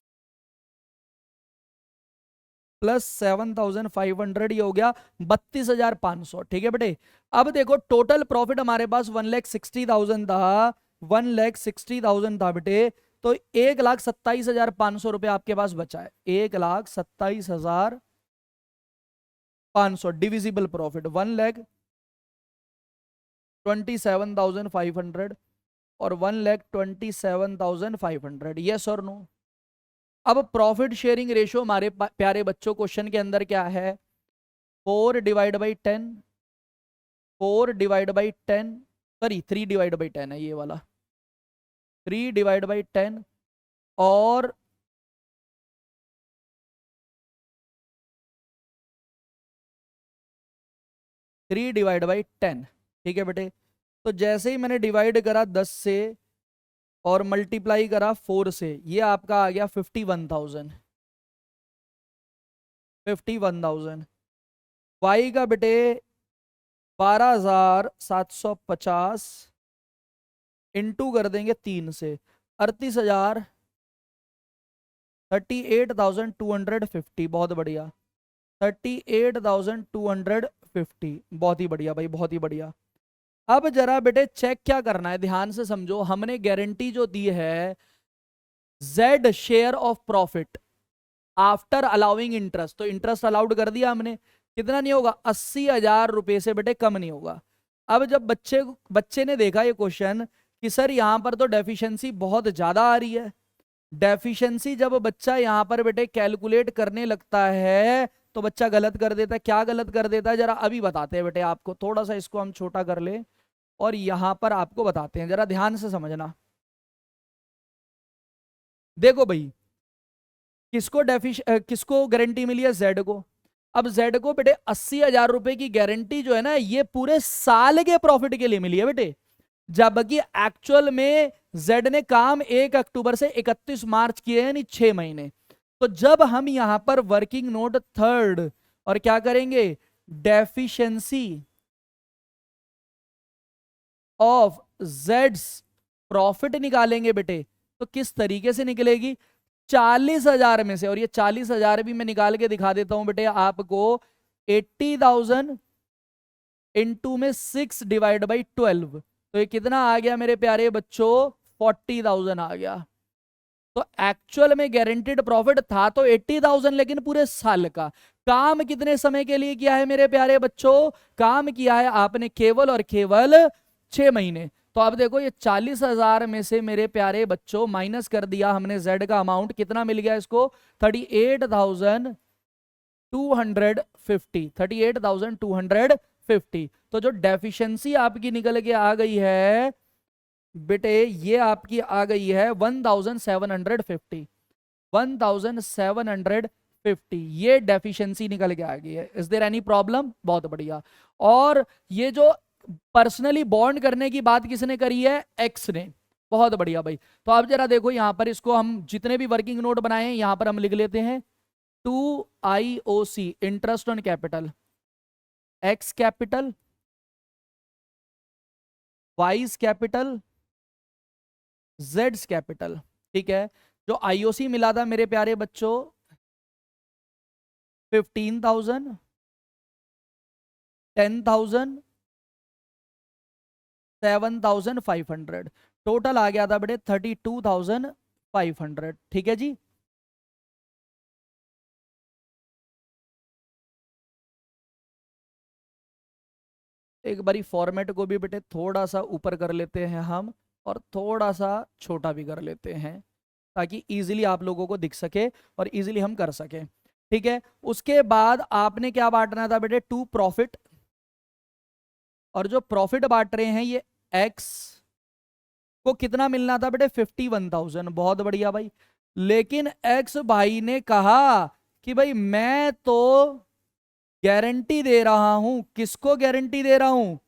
प्लस 7,500, ये हो गया 32,500। ठीक है बेटे, अब देखो टोटल प्रॉफिट हमारे पास 1,60,000 था, 1,60,000 था बेटे, तो 1,27,500 रुपए आपके पास बचा है, 1,27,500 डिविजिबल प्रॉफिट 1,27,500 और 1,27,500, यस और नो। अब प्रॉफिट शेयरिंग रेशियो हमारे प्यारे बच्चों क्वेश्चन के अंदर क्या है, 4 divide by 10, 4 divide by 10, sorry 3 divide by 10 है ये वाला, 3 डिवाइड बाई 10 और 3 डिवाइड बाई 10। ठीक है बेटे, तो जैसे ही मैंने डिवाइड करा 10 से और मल्टीप्लाई करा 4 से, ये आपका आ गया 51,000, 51,000। वाई का बेटे 12,750 इंटू कर देंगे 3 से, 38,000, 38,250। बहुत बढ़िया, 38,250, बहुत ही बढ़िया भाई, बहुत ही बढ़िया। अब जरा बेटे चेक क्या करना है, ध्यान से समझो, हमने गारंटी जो दी है, Z share of profit after allowing interest, तो इंटरेस्ट अलाउड कर दिया हमने, कितना नहीं होगा, 80,000 रुपए से बेटे कम नहीं होगा। अब जब बच्चे ने देखा ये क्वेश्चन कि सर यहां पर तो डेफिशिएंसी बहुत ज्यादा आ रही है, डेफिशिएंसी जब बच्चा यहां पर बेटे कैलकुलेट करने लगता है तो बच्चा गलत कर देता है। क्या गलत कर देता है जरा अभी बताते हैं बेटे आपको, थोड़ा सा इसको हम छोटा कर ले और यहां पर आपको बताते हैं, जरा ध्यान से समझना। देखो भाई, किसको गारंटी मिली है, जेड को। अब जेड को बेटे 80,000 रुपए की गारंटी जो है ना, ये पूरे साल के प्रॉफिट के लिए मिली है बेटे, जबकि एक्चुअल में जेड ने काम 1 अक्टूबर से 31 मार्च किए, यानी 6 महीने। तो जब हम यहां पर वर्किंग नोट थर्ड और क्या करेंगे, डेफिशिएंसी ऑफ जेड्स प्रॉफिट निकालेंगे बेटे, तो किस तरीके से निकलेगी, 40,000 में से, और ये 40,000 भी मैं निकाल के दिखा देता हूं बेटे आपको, 80,000 इंटू में 6 डिवाइड बाई 12, तो ये कितना आ गया मेरे प्यारे बच्चों, 40,000 आ गया। तो एक्चुअल में गारंटेड प्रॉफिट था तो 80,000, लेकिन पूरे साल का। काम कितने समय के लिए किया है मेरे प्यारे बच्चों, काम किया है आपने केवल और केवल 6 महीने। तो अब देखो ये 40,000 में से मेरे प्यारे बच्चों माइनस कर दिया हमने जेड का अमाउंट, कितना मिल गया इसको? 38,250, 38,250। तो जो डेफिशिएंसी आपकी निकल के आ गई है बेटे, ये आपकी आ गई है 1750, 1750 ये डेफिशिएंसी निकल के आ गई है। Is there any problem? बहुत बढ़िया। और ये जो पर्सनली बॉन्ड करने की बात किसने करी है? एक्स ने। बहुत बढ़िया भाई। तो आप जरा देखो यहां पर, इसको हम जितने भी वर्किंग नोट बनाए हैं यहां पर हम लिख लेते हैं 2IOC, interest on capital, x capital, wise capital, Jades capital. ठीक है, जो आईओसी मिला था मेरे प्यारे बच्चों 15,000, 10,000, 7,500, टोटल आ गया था बेटे 32,500। ठीक है जी। एक बारी फॉर्मेट को भी बेटे थोड़ा सा ऊपर कर लेते हैं हम, और थोड़ा सा छोटा भी कर लेते हैं, ताकि इजीली आप लोगों को दिख सके और इजीली हम कर सके। ठीक है, उसके बाद आपने क्या बांटना था बेटे? To profit. और जो प्रॉफिट बांट रहे हैं ये एक्स को कितना मिलना था बेटे? 51,000। बहुत बढ़िया भाई। लेकिन एक्स भाई ने कहा कि भाई मैं तो गारंटी दे रहा हूं, किसको गारंटी दे रहा हूं?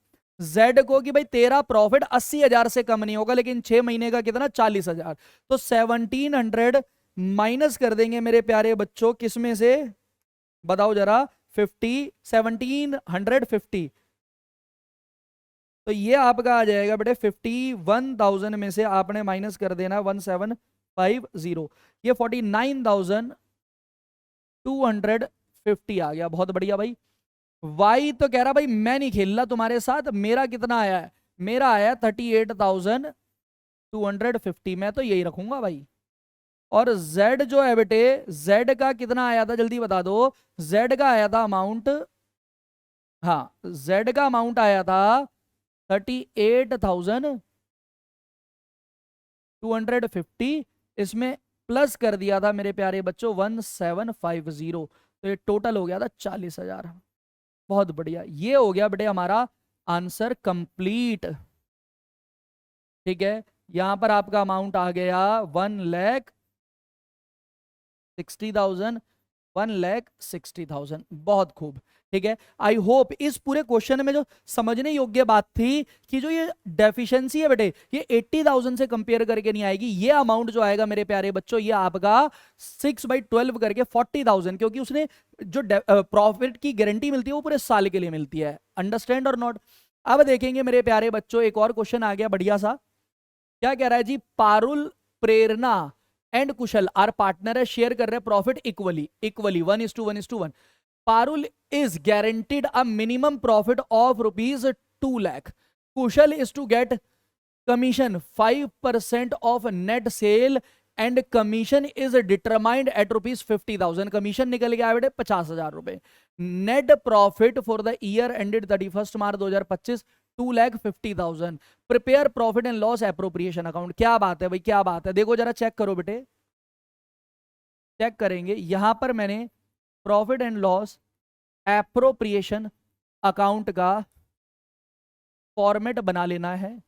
जेड को, कि भाई तेरा प्रॉफिट 80,000 से कम नहीं होगा, लेकिन 6 महीने का कितना? 40,000। तो 1700 माइनस कर देंगे मेरे प्यारे बच्चों, किसमें से? बताओ जरा। 1750। तो ये आपका आ जाएगा बेटे 51,000 में से आपने माइनस कर देना 1750, ये 49,250 आ गया। बहुत बढ़िया भाई। वाई तो कह रहा भाई मैं नहीं खेल रहा तुम्हारे साथ, मेरा कितना आया है? मेरा आया 38,250, मैं तो यही रखूंगा भाई। और z जो है बेटे, z का कितना आया था जल्दी बता दो? z का आया था अमाउंट, हाँ z का अमाउंट आया था 38,250। इसमें प्लस कर दिया था मेरे प्यारे बच्चों 1750, तो ये टोटल हो गया था 40,000। बहुत बढ़िया, ये हो गया बेटे हमारा आंसर कंप्लीट। ठीक है, यहां पर आपका अमाउंट आ गया 1,60,000, 1,60,000। बहुत खूब। ठीक है, आई होप इस पूरे क्वेश्चन में जो समझने योग्य बात थी कि जो ये डेफिशिएंसी है बेटे, ये 80,000 से कंपेयर करके नहीं आएगी। ये अमाउंट जो आएगा मेरे प्यारे बच्चों, ये आपका 6/12 करके 40,000, क्योंकि उसने जो प्रॉफिट की गारंटी मिलती है वो पूरे साल के लिए मिलती है। अंडरस्टैंड और नॉट? अब देखेंगे मेरे प्यारे बच्चों, एक और क्वेश्चन आ गया बढ़िया सा। क्या कह रहा है जी? पारुल, प्रेरणा एंड कुशल आर पार्टनर है, शेयर कर रहे हैं profit equally, 1:1:1। Parul is guaranteed a minimum profit of rupees 2 lakh. Kushal is to get commission 5% of net sale and commission is determined at rupees 50,000. Commission निकल गया बेटे 50,000 रुपए। Net profit for the year ended 31 March 2025 2,50,000। Prepare profit and loss appropriation account. क्या बात है भाई, क्या बात है। देखो जरा चेक करो बेटे, चेक करेंगे यहां पर मैंने profit and loss appropriation account का फॉर्मेट बना लेना है।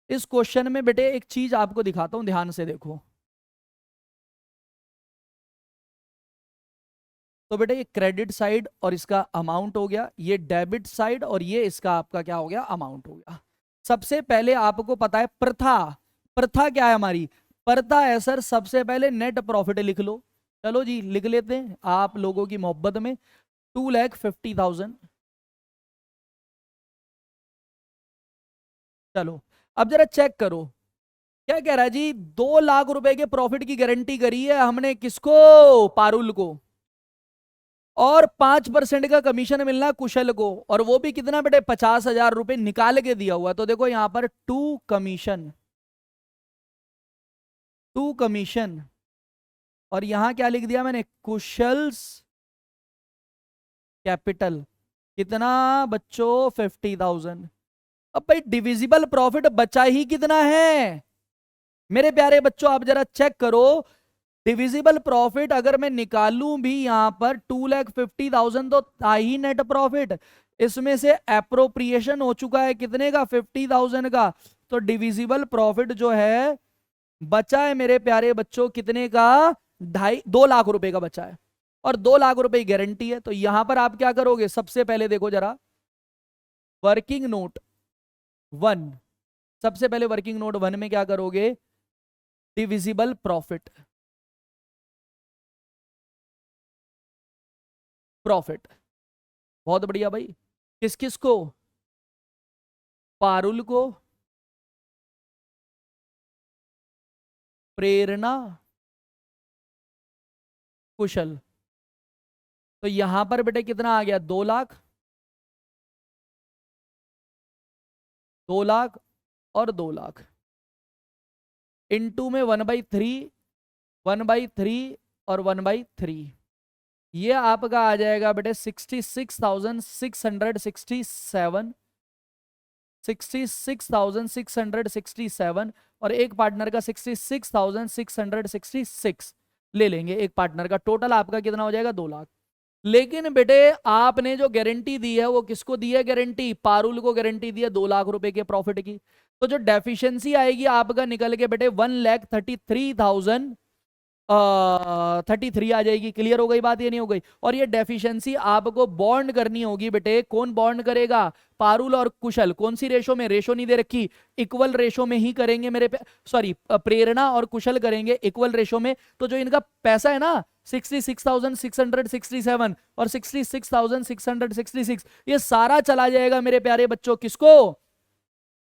इस क्वेश्चन में बेटे एक चीज आपको दिखाता हूं, ध्यान से देखो। तो बेटे ये क्रेडिट साइड और इसका अमाउंट हो गया, ये डेबिट साइड और ये इसका आपका क्या हो गया? अमाउंट हो गया। सबसे पहले आपको पता है प्रथा, प्रथा क्या है हमारी? प्रथा है सर, सबसे पहले नेट प्रॉफिट लिख लो। चलो जी लिख लेते हैं आप लोगों की मोहब्बत में, 2,50,000। चलो अब जरा चेक करो, क्या कह रहा है जी? 2 लाख रुपए के प्रॉफिट की गारंटी करी है हमने, किसको? पारुल को। और 5% का कमीशन मिलना कुशल को, और वो भी कितना बेटे? 50,000 रुपए निकाल के दिया हुआ। तो देखो यहां पर टू कमीशन, टू कमीशन, और यहां क्या लिख दिया मैंने? कुशल्स कैपिटल। कितना बच्चों? 50,000। अब भाई डिविजिबल प्रॉफिट बचा ही कितना है मेरे प्यारे बच्चों, आप जरा चेक करो। डिविजिबल प्रॉफिट अगर मैं निकालूं भी यहां पर 2,50,000 तो था ही नेट प्रॉफिट। इसमें से एप्रोप्रिएशन हो चुका है कितने का, 50,000 का। तो डिविजिबल प्रॉफिट जो है बचा है मेरे प्यारे बच्चों कितने का, 2 लाख रुपए का बचा है। और 2 लाख रुपए की गारंटी है। तो यहां पर आप क्या करोगे, सबसे पहले देखो जरा वर्किंग नोट 1, सबसे पहले वर्किंग नोट 1 में क्या करोगे, डिविजिबल प्रॉफिट, प्रॉफिट। बहुत बढ़िया भाई। किस किस को, पारुल को, प्रेरणा, कुशल। तो यहां पर बेटे कितना आ गया, 2 लाख, 2 लाख और 2 लाख। इनटू में 1/3, 1/3 और 1/3। ये आपका आ जाएगा बेटे 66,667, 66,667। और एक पार्टनर का 66,666 ले लेंगे एक पार्टनर का। टोटल आपका कितना हो जाएगा, 2 लाख। लेकिन बेटे आपने जो गारंटी दी है वो किसको दी है गारंटी, पारुल को गारंटी दी है 2 लाख रुपए के प्रॉफिट की। तो जो डेफिशिएंसी आएगी आपका निकल के बेटे 1,33,033 आ जाएगी। क्लियर हो गई बात, ये नहीं हो गई। और ये डेफिशिएंसी आपको बॉन्ड करनी होगी बेटे। कौन बॉन्ड करेगा, पारुल और कुशल। कौन सी रेशो में, रेशो नहीं दे रखी, इक्वल रेशो में ही करेंगे मेरे सॉरी, प्रेरणा और कुशल करेंगे इक्वल रेशो में। तो जो इनका पैसा है ना 66,667 और 66,666, ये सारा चला जाएगा मेरे प्यारे बच्चों किसको,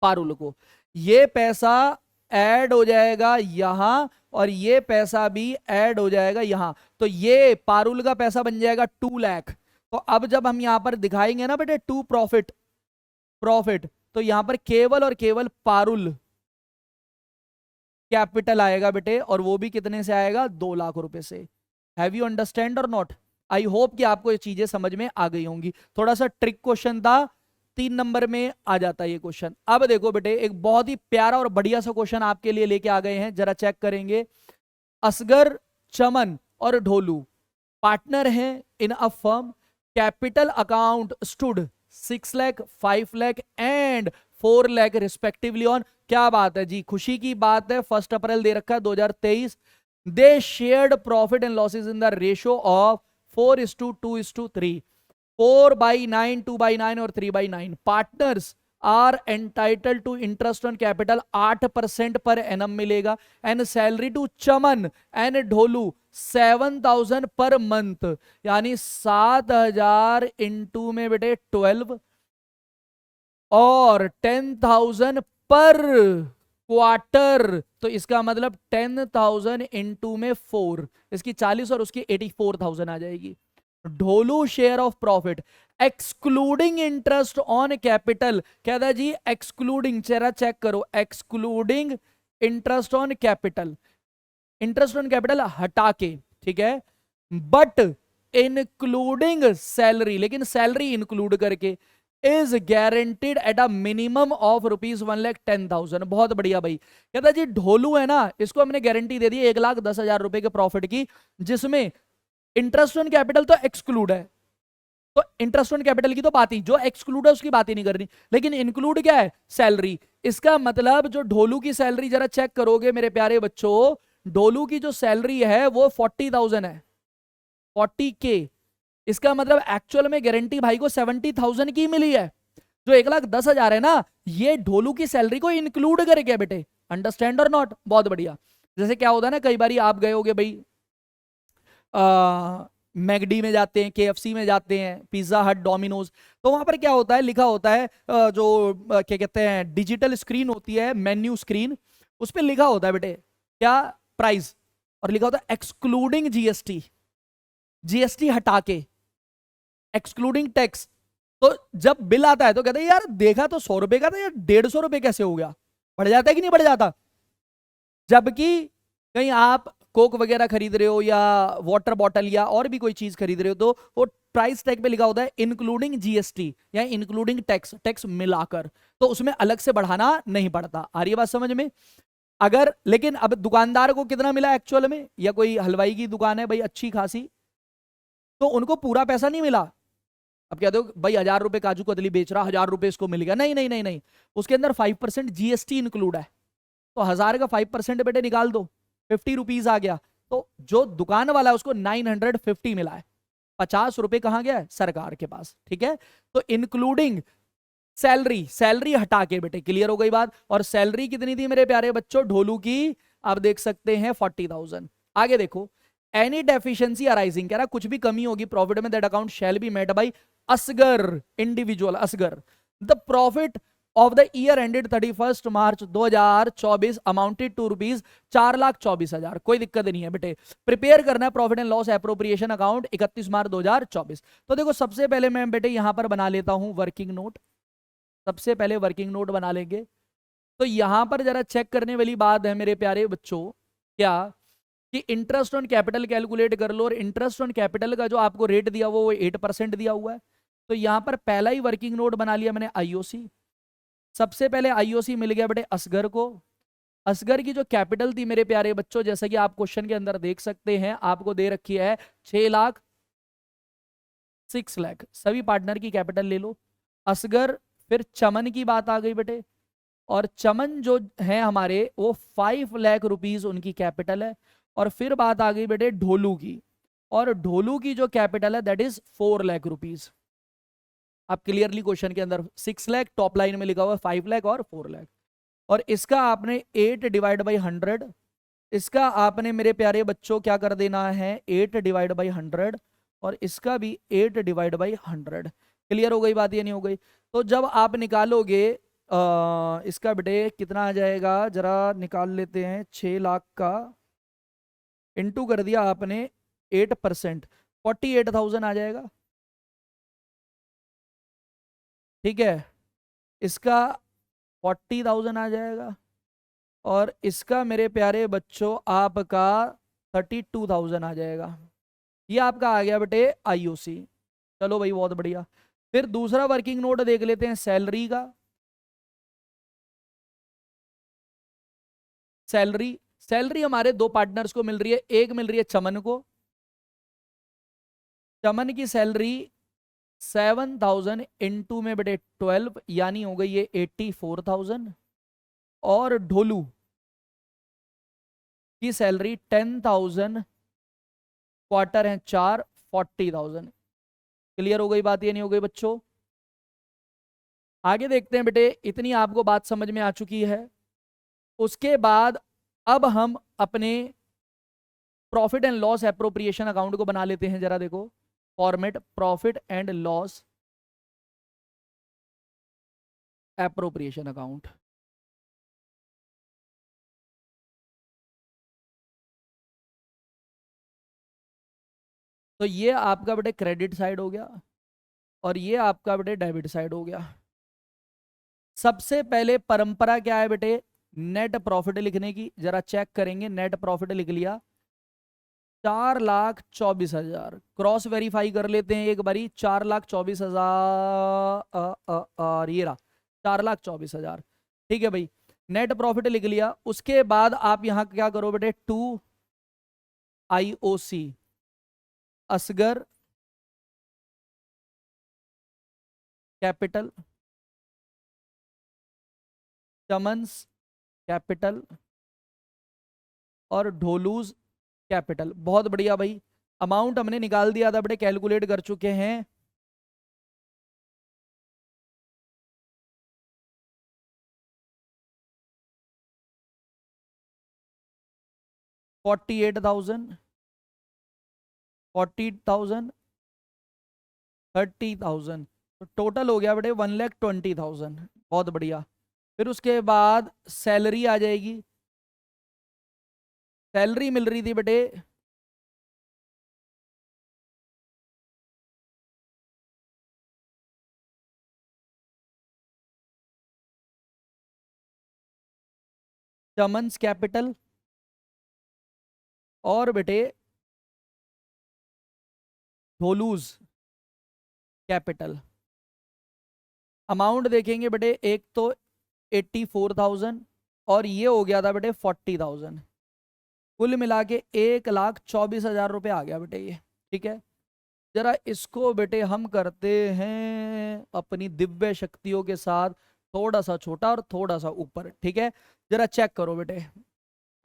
पारुल को। ये पैसा ऐड हो जाएगा यहां और ये पैसा भी ऐड हो जाएगा यहां। तो ये पारुल का पैसा बन जाएगा 2 लाख। तो अब जब हम यहां पर दिखाएंगे ना बेटे टू प्रॉफिट, प्रॉफिट, तो यहां पर केवल और केवल पारुल कैपिटल आएगा बेटे। और वो भी कितने से आएगा, 2 लाख रुपए से। हैव यू अंडरस्टैंड और नॉट। आई होप कि आपको ये चीजें समझ में आ गई होंगी। थोड़ा सा ट्रिक क्वेश्चन था, 3 नंबर में आ जाता है ये क्वेश्चन। अब देखो बेटे एक बहुत ही प्यारा और बढ़िया सा क्वेश्चन आपके लिए लेके आ गए हैं, जरा चेक करेंगे। असगर, चमन और ढोलू पार्टनर हैं in a firm. Capital account stood 6 lakh, 5 lakh and 4 lakh respectively on. क्या बात है जी, खुशी की बात है। 1 अप्रैल दे रखा है 2023। They shared profit and losses in the ratio of 4:2:3, 4/9, 2/9 और 3/9। Partners are entitled to interest on capital 8% per annum मिलेगा। And salary to Chaman and Dholu 7,000 per month, यानी 7,000 इंटू में बेटे 12 और 10,000 पर क्वार्टर। तो इसका मतलब 10,000 इंटू में 4, इसकी 40 और उसकी 84,000 आ जाएगी। Dholu share of profit excluding interest on capital. कहता है जी एक्सक्लूडिंग, चेहरा चेक करो, excluding interest on capital, interest on capital हटा के, ठीक है। बट इंक्लूडिंग सैलरी, लेकिन सैलरी इंक्लूड करके, is guaranteed at a minimum of ₹1,10,000। बहुत बढ़िया भाई। कहता जी ढोलू है ना, इसको हमने गारंटी दे दी 1,10,000 रुपए के प्रॉफिट की, जिसमें इंटरेस्ट ऑन कैपिटल तो एक्सक्लूड है। तो इंटरेस्ट ऑन कैपिटल की तो बात ही, जो एक्सक्लूड है उसकी बात ही नहीं करनी, लेकिन इंक्लूड क्या है, सैलरी। इसका मतलब जो ढोलू की सैलरी जरा चेक करोगे मेरे प्यारे बच्चों, ढोलू की जो सैलरी है वो 40,000 है, 40K। इसका मतलब एक्चुअल में गारंटी भाई को 70,000 की मिली है। जो 1,10,000 है ना, ये ढोलू की सैलरी को इंक्लूड करके बेटे। अंडरस्टैंड और नॉट। बहुत बढ़िया। जैसे क्या होता है ना, कई बार आप गए होगे भाई मैगडी में जाते हैं, KFC में जाते हैं, पिज्जा हट, डोमिनोज, तो वहां पर क्या होता है, लिखा होता है जो क्या कहते हैं डिजिटल स्क्रीन होती है, मेन्यू स्क्रीन, उस पर लिखा होता है बेटे क्या, प्राइस, और लिखा होता है एक्सक्लूडिंग GST, GST हटा के, एक्सक्लूडिंग टैक्स। तो जब बिल आता है तो कहते हैं यार देखा तो 100 रुपए का था, यार 150 रुपए कैसे हो गया, बढ़ जाता है कि नहीं बढ़ जाता। जबकि कहीं आप कोक वगैरह खरीद रहे हो या वाटर बॉटल या और भी कोई चीज खरीद रहे हो तो वो प्राइस टैग पे लिखा होता है इंक्लूडिंग जीएसटी या इंक्लूडिंग टैक्स, टैक्स मिलाकर, तो उसमें अलग से बढ़ाना नहीं पड़ता। आ रही है बात समझ में? अगर लेकिन अब दुकानदार को कितना मिला एक्चुअल में, या कोई हलवाई की दुकान है भाई अच्छी खासी, तो उनको पूरा पैसा नहीं मिला। अब कहते हो भाई 1000 रुपए काजू कतली बेच रहा, 1000 रुपए इसको मिल गया, नहीं नहीं नहीं नहीं, उसके अंदर 5% जीएसटी इंक्लूड है, तो 1000 का 5% बेटे निकाल दो, 50 रुपीज आ गया। तो जो दुकान वाला है उसको 950 मिला है, 50 रुपए कहां गया है? सरकार के पास। ठीक है, तो इंक्लूडिंग सैलरी, सैलरी हटा के बेटे, क्लियर हो गई बात। और सैलरी कितनी थी मेरे प्यारे बच्चों ढोलू की? आप देख सकते हैं 40,000। आगे देखो, एनी डेफिशिएंसी अराइजिंग, कह रहा कुछ भी कमी होगी प्रॉफिट में, that account shall be met by Asgar, individual Asgar. The profit of the year ended 31 March 2024 amounted to rupees 4,24,000। कोई दिक्कत नहीं है बेटे, प्रिपेयर करना है profit and loss appropriation account 31 March 2024। तो देखो सबसे पहले मैं बेटे यहां पर बना लेता हूं वर्किंग नोट, सबसे पहले वर्किंग नोट बना लेंगे। तो यहां पर जरा चेक करने वाली बात है मेरे प्यारे बच्चों, क्या कि इंटरेस्ट ऑन कैपिटल कैलकुलेट कर लो, और इंटरेस्ट ऑन कैपिटल का जो आपको रेट दिया वो 8% दिया हुआ है। तो यहां पर पहला ही वर्किंग नोट बना लिया मैंने आईओसी। सबसे पहले आईओसी मिल गया बेटे असगर को। असगर की जो कैपिटल थी मेरे प्यारे बच्चों, जैसा कि आप क्वेश्चन के अंदर देख सकते हैं, आपको दे रखी है 6 लाख 6 लाख, सभी पार्टनर की कैपिटल ले लो। असगर, फिर चमन की बात आ गई बेटे, और चमन जो है हमारे वो 5 लाख रुपीज उनकी कैपिटल है। और फिर बात आ गई बेटे ढोलू की, और ढोलू की जो कैपिटल है दैट इज 4 लाख रुपीज। आप क्लियरली क्वेश्चन के अंदर 6 लाख, टॉप लाइन में लिखा हुआ है 5 लाख और 4 लाख। और इसका आपने 8/100, इसका आपने मेरे प्यारे बच्चों क्या कर देना है 8/100, और इसका भी 8/100। क्लियर हो गई बात, ये नहीं हो गई? तो जब आप निकालोगे इसका बेटे कितना आ जाएगा, जरा निकाल लेते हैं। 6 लाख का इंटू कर दिया आपने 8%, 48,000 आ जाएगा। ठीक है, इसका 40,000 आ जाएगा, और इसका मेरे प्यारे बच्चों आपका 32,000 आ जाएगा। ये आपका आ गया बेटे आईओसी। चलो भाई बहुत बढ़िया। फिर दूसरा वर्किंग नोट देख लेते हैं सैलरी का। सैलरी, सैलरी हमारे दो पार्टनर्स को मिल रही है, एक मिल रही है चमन को, चमन की सैलरी 7,000 इंटू में बेटे 12, यानी हो गई ये 84,000। और ढोलू की सैलरी 10,000, क्वार्टर है 4, 40,000। क्लियर हो गई बात, ये नहीं हो गई बच्चों? आगे देखते हैं बेटे, इतनी आपको बात समझ में आ चुकी है। उसके बाद अब हम अपने profit and loss appropriation account को बना लेते हैं। जरा देखो format profit and loss appropriation account. तो ये आपका बेटे क्रेडिट साइड हो गया, और ये आपका बेटे डेबिट साइड हो गया। सबसे पहले परंपरा क्या है बेटे, नेट प्रॉफिट लिखने की। जरा चेक करेंगे, नेट प्रॉफिट लिख लिया 4,24,000, क्रॉस वेरीफाई कर लेते हैं एक बारी। 4,24,000 ये रहा 4,24,000। ठीक है भाई, नेट प्रॉफिट लिख लिया। उसके बाद आप यहां क्या करो बेटे, to IOC Asgar capital, Chaman's capital, और ढोलूज कैपिटल। बहुत बढ़िया भाई, अमाउंट हमने निकाल दिया था बेटे, कैलकुलेट कर चुके हैं। 48,000, 40,000, 30,000, तो टोटल हो गया बेटे 1,20,000। बहुत बढ़िया। फिर उसके बाद सैलरी आ जाएगी। सैलरी मिल रही थी बेटे चमन्स कैपिटल और बेटे ढोलूज कैपिटल। अमाउंट देखेंगे बेटे, एक तो 84,000 और ये हो गया था बेटे 40,000, कुल मिला के 1,24,000 रुपये आ गया बेटे ये। ठीक है, जरा इसको बेटे हम करते हैं अपनी दिव्य शक्तियों के साथ थोड़ा सा छोटा और थोड़ा सा ऊपर। ठीक है, जरा चेक करो बेटे,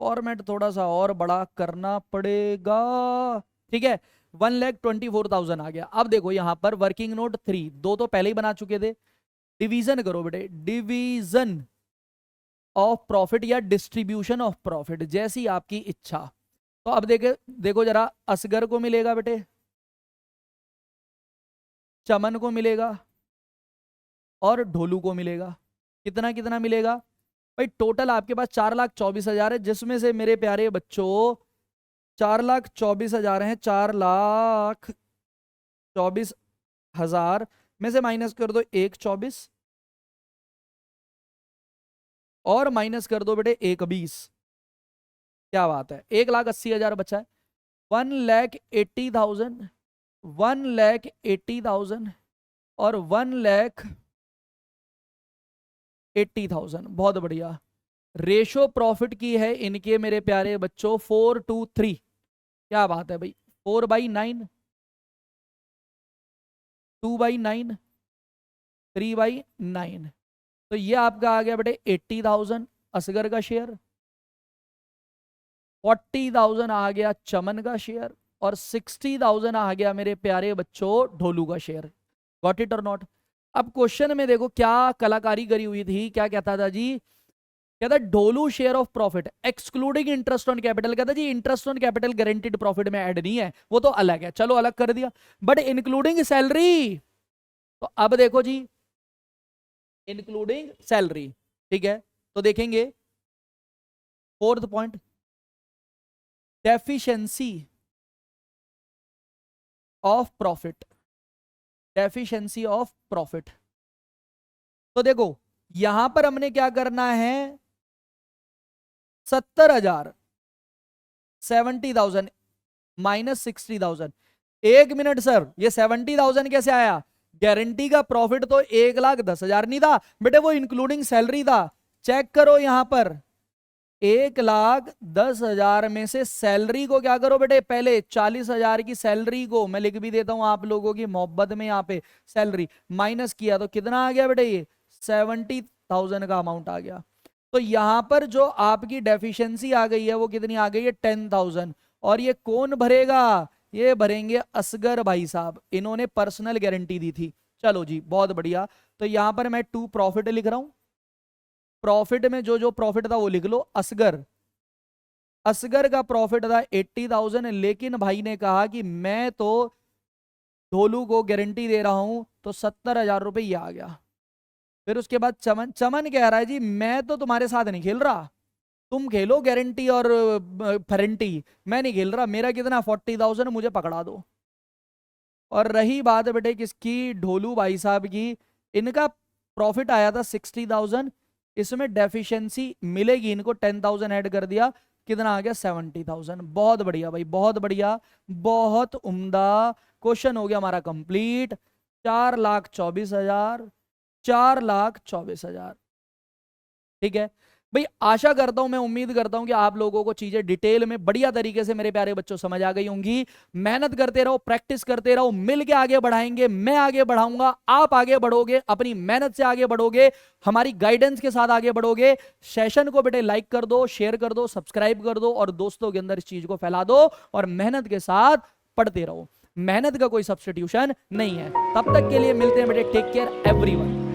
फॉर्मेट थोड़ा सा और बड़ा करना पड़ेगा। ठीक है, 1,24,000 आ गया। अब देखो यहाँ पर वर्किंग नोट 3, दो तो पहले ही बना चुके थे। डिवीजन करो बेटे, डिवीजन ऑफ प्रॉफिट या डिस्ट्रीब्यूशन ऑफ प्रॉफिट, जैसी आपकी इच्छा। तो अब देखो जरा, असगर को मिलेगा बेटे, चमन को मिलेगा और ढोलू को मिलेगा। कितना कितना मिलेगा भाई? टोटल आपके पास 4,24,000 है, जिसमें से मेरे प्यारे बच्चों 4,24,000 है। 4,24,000 में से माइनस कर दो 1,24 और माइनस कर दो बेटे 1,20। क्या बात है, 1,80,000 बचा है। 1,80,000, 1,80,000 और 1,80,000। बहुत बढ़िया। रेशो प्रॉफिट की है इनके मेरे प्यारे बच्चों 4:3। क्या बात है भाई, 4/9, 2/9, 3/9। तो ये आपका आ गया बेटे 80,000 असगर का शेयर, 40,000 आ गया चमन का शेयर और 60,000 आ गया मेरे प्यारे बच्चों ढोलू का शेयर। गॉट इट और नॉट? अब क्वेश्चन में देखो क्या कलाकारी करी हुई थी, क्या कहता था जी? कहता Dholu share of profit excluding interest on capital. कहता जी interest on capital guaranteed profit में ऐड नहीं है, वो तो अलग है, चलो अलग कर दिया, बट इंक्लूडिंग सैलरी। तो अब देखो जी, इंक्लूडिंग सैलरी। ठीक है, तो देखेंगे fourth point, deficiency of profit, deficiency of profit. तो देखो यहां पर हमने क्या करना है, 70,000, 70,000 माइनस 60,000। एक मिनट सर, ये 70,000 कैसे आया? गारंटी का प्रॉफिट तो 1,10,000 नहीं था बेटे, वो इंक्लूडिंग सैलरी था। चेक करो यहां पर, 1,10,000 में से सैलरी को क्या करो बेटे, पहले 40,000 की सैलरी को मैं लिख भी देता हूं आप लोगों की मोहब्बत में, यहां पे सैलरी माइनस किया तो कितना आ गया बेटे, ये 70,000 का अमाउंट आ गया। तो यहां पर जो आपकी डेफिशिएंसी आ गई है वो कितनी आ गई है, 10,000। और ये कौन भरेगा? ये भरेंगे असगर भाई साहब, इन्होंने पर्सनल गारंटी दी थी। चलो जी बहुत बढ़िया। तो यहां पर मैं 2 प्रॉफिट लिख रहा हूं, प्रॉफिट में जो जो प्रॉफिट था वो लिख लो। असगर, असगर का प्रॉफिट था 80,000, लेकिन भाई ने कहा कि मैं तो ढोलू को गारंटी दे रहा हूं, तो 70,000 रुपये ये आ गया। फिर उसके बाद चमन, चमन कह रहा है जी मैं तो तुम्हारे साथ नहीं खेल रहा, तुम खेलो गारंटी और फरेंटी, मैं नहीं खेल रहा, मेरा कितना 40,000 मुझे पकड़ा दो। और रही बात बेटे किसकी, ढोलू भाई साहब की, इनका प्रॉफिट आया था 60,000, इसमें डेफिशिएंसी मिलेगी इनको 10,000 ऐड कर दिया, कितना आ गया 70,000। बहुत बढ़िया भाई, बहुत बढ़िया, बहुत उम्दा। क्वेश्चन हो गया हमारा कंप्लीट। 4,24,000, 4,24,000। ठीक है भाई, आशा करता हूं, मैं उम्मीद करता हूं कि आप लोगों को चीजें डिटेल में बढ़िया तरीके से मेरे प्यारे बच्चों समझ आ गई होंगी। मेहनत करते रहो, प्रैक्टिस करते रहो, मिल के आगे बढ़ाएंगे, मैं आगे बढ़ाऊंगा, आप आगे बढ़ोगे, अपनी मेहनत से आगे बढ़ोगे, हमारी गाइडेंस के साथ आगे बढ़ोगे। सेशन को बेटे लाइक कर दो, शेयर कर दो, सब्सक्राइब कर दो और दोस्तों के अंदर इस चीज को फैला दो, और मेहनत के साथ पढ़ते रहो। मेहनत का कोई सब्स्टिट्यूशन नहीं है। तब तक के लिए मिलते हैं बेटे, टेक केयर एवरीवन।